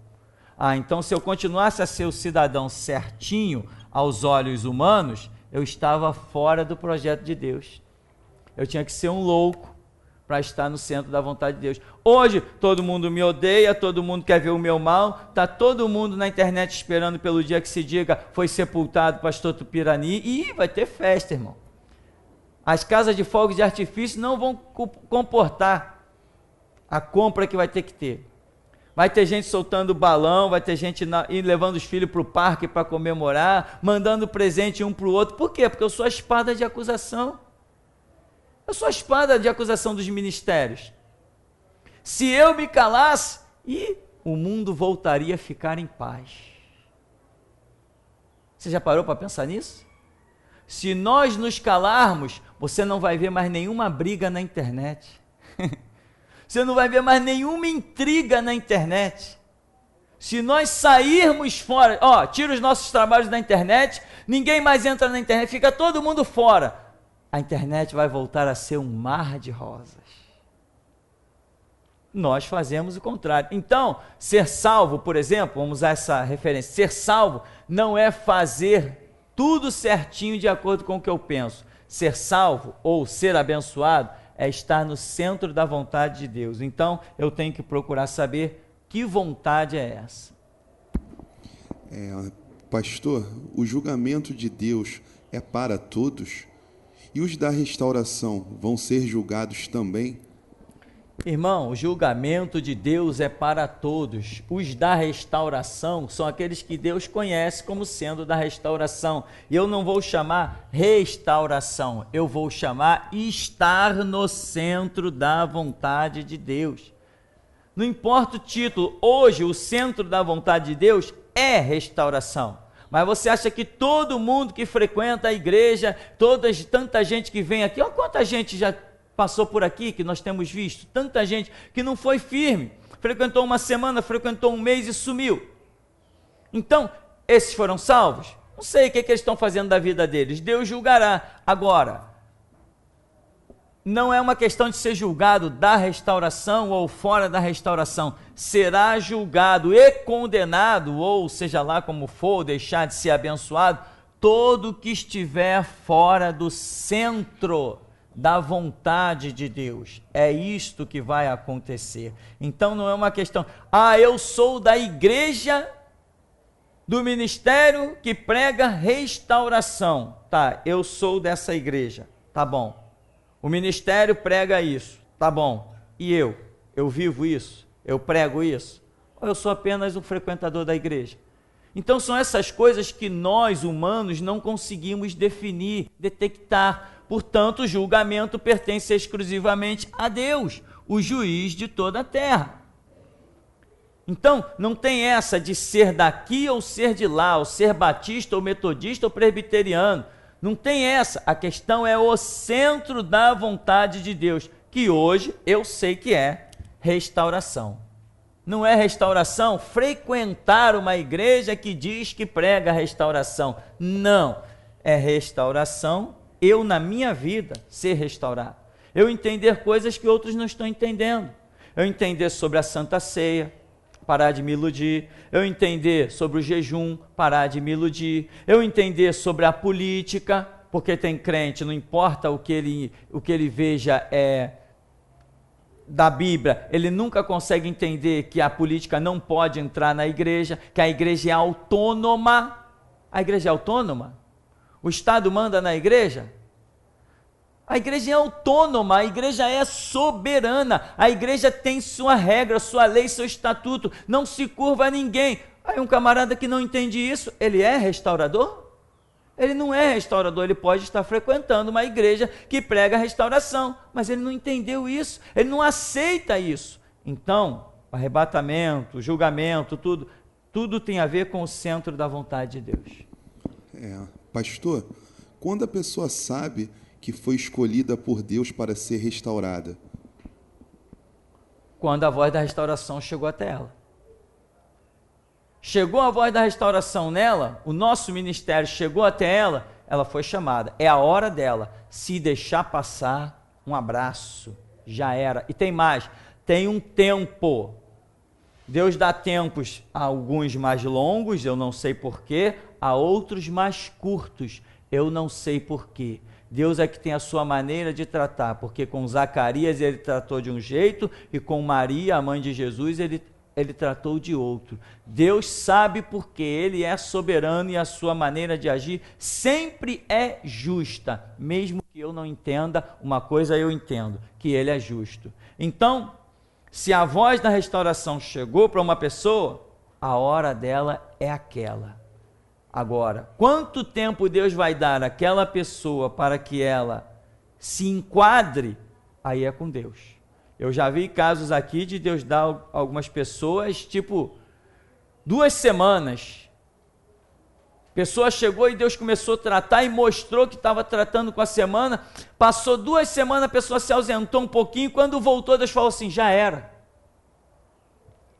Speaker 1: Então se eu continuasse a ser o cidadão certinho aos olhos humanos, eu estava fora do projeto de Deus. Eu tinha que ser um louco para estar no centro da vontade de Deus. Hoje, todo mundo me odeia, todo mundo quer ver o meu mal, está todo mundo na internet esperando pelo dia que se diga, foi sepultado o pastor Tupirani, e vai ter festa, irmão. As casas de fogos de artifício não vão comportar a compra que vai ter que ter. Vai ter gente soltando balão, vai ter gente levando os filhos para o parque para comemorar, mandando presente um para o outro. Por quê? Porque eu sou a espada de acusação. Eu sou a espada de acusação dos ministérios. Se eu me calasse, o mundo voltaria a ficar em paz. Você já parou para pensar nisso? Se nós nos calarmos, você não vai ver mais nenhuma briga na internet. Você não vai ver mais nenhuma intriga na internet. Se nós sairmos fora, tira os nossos trabalhos da internet, ninguém mais entra na internet, fica todo mundo fora. A internet vai voltar a ser um mar de rosas. Nós fazemos o contrário. Então, ser salvo, por exemplo, vamos usar essa referência, ser salvo não é fazer tudo certinho de acordo com o que eu penso. Ser salvo ou ser abençoado é estar no centro da vontade de Deus. Então, eu tenho que procurar saber que vontade é essa.
Speaker 2: Pastor, o julgamento de Deus é para todos? E os da restauração vão ser julgados também?
Speaker 1: Irmão, o julgamento de Deus é para todos. Os da restauração são aqueles que Deus conhece como sendo da restauração. E eu não vou chamar restauração, eu vou chamar estar no centro da vontade de Deus. Não importa o título, hoje o centro da vontade de Deus é restauração. Mas você acha que todo mundo que frequenta a igreja, tanta gente que vem aqui, olha quanta gente já passou por aqui, que nós temos visto, tanta gente que não foi firme, frequentou uma semana, frequentou um mês e sumiu. Então, esses foram salvos? Não sei o que eles estão fazendo da vida deles, Deus julgará. Agora, não é uma questão de ser julgado da restauração ou fora da restauração, será julgado e condenado, ou seja lá como for, deixar de ser abençoado, todo que estiver fora do centro da vontade de Deus. É isto que vai acontecer. Então não é uma questão, eu sou da igreja do ministério que prega restauração. Tá, eu sou dessa igreja, tá bom. O ministério prega isso, tá bom. E eu vivo isso? Eu prego isso? Ou eu sou apenas um frequentador da igreja? Então são essas coisas que nós humanos não conseguimos definir, detectar. Portanto, o julgamento pertence exclusivamente a Deus, o juiz de toda a terra. Então, não tem essa de ser daqui ou ser de lá, ou ser batista ou metodista ou presbiteriano. Não tem essa. A questão é o centro da vontade de Deus, que hoje eu sei que é restauração. Não é restauração frequentar uma igreja que diz que prega restauração. Não. É restauração eu, na minha vida, ser restaurado. Eu entender coisas que outros não estão entendendo. Eu entender sobre a Santa Ceia, parar de me iludir. Eu entender sobre o jejum, parar de me iludir. Eu entender sobre a política, porque tem crente, não importa o que ele veja da Bíblia, ele nunca consegue entender que a política não pode entrar na igreja, que a igreja é autônoma. A igreja é autônoma? O Estado manda na igreja? A igreja é autônoma, a igreja é soberana, a igreja tem sua regra, sua lei, seu estatuto, não se curva a ninguém. Aí um camarada que não entende isso, ele é restaurador? Ele não é restaurador, ele pode estar frequentando uma igreja que prega restauração, mas ele não entendeu isso, ele não aceita isso. Então, o arrebatamento, o julgamento, tudo tem a ver com o centro da vontade de Deus.
Speaker 2: Pastor, quando a pessoa sabe que foi escolhida por Deus para ser restaurada?
Speaker 1: Quando a voz da restauração chegou até ela. Chegou a voz da restauração nela, o nosso ministério chegou até ela, ela foi chamada. É a hora dela. Se deixar passar, um abraço, já era. E tem mais, tem um tempo. Deus dá tempos a alguns mais longos, eu não sei porquê, a outros mais curtos, eu não sei porquê. Deus é que tem a sua maneira de tratar, porque com Zacarias ele tratou de um jeito e com Maria, a mãe de Jesus, ele tratou de outro. Deus sabe porque ele é soberano e a sua maneira de agir sempre é justa. Mesmo que eu não entenda, uma coisa eu entendo, que ele é justo. Então, se a voz da restauração chegou para uma pessoa, a hora dela é aquela. Agora, quanto tempo Deus vai dar àquela pessoa para que ela se enquadre, aí é com Deus. Eu já vi casos aqui de Deus dar a algumas pessoas, 2 semanas. A pessoa chegou e Deus começou a tratar e mostrou que estava tratando com a semana. Passou 2 semanas, a pessoa se ausentou um pouquinho. Quando voltou, Deus falou assim, já era.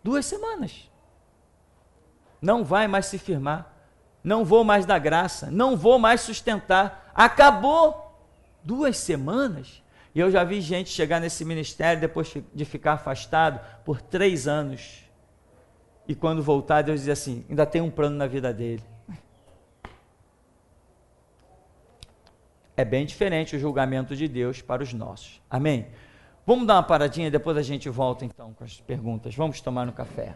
Speaker 1: 2 semanas. Não vai mais se firmar. Não vou mais dar graça. Não vou mais sustentar. Acabou. 2 semanas. E eu já vi gente chegar nesse ministério depois de ficar afastado por 3 anos. E quando voltar, Deus diz assim, ainda tem um plano na vida dele. É bem diferente o julgamento de Deus para os nossos. Amém? Vamos dar uma paradinha e depois a gente volta então com as perguntas. Vamos tomar um café.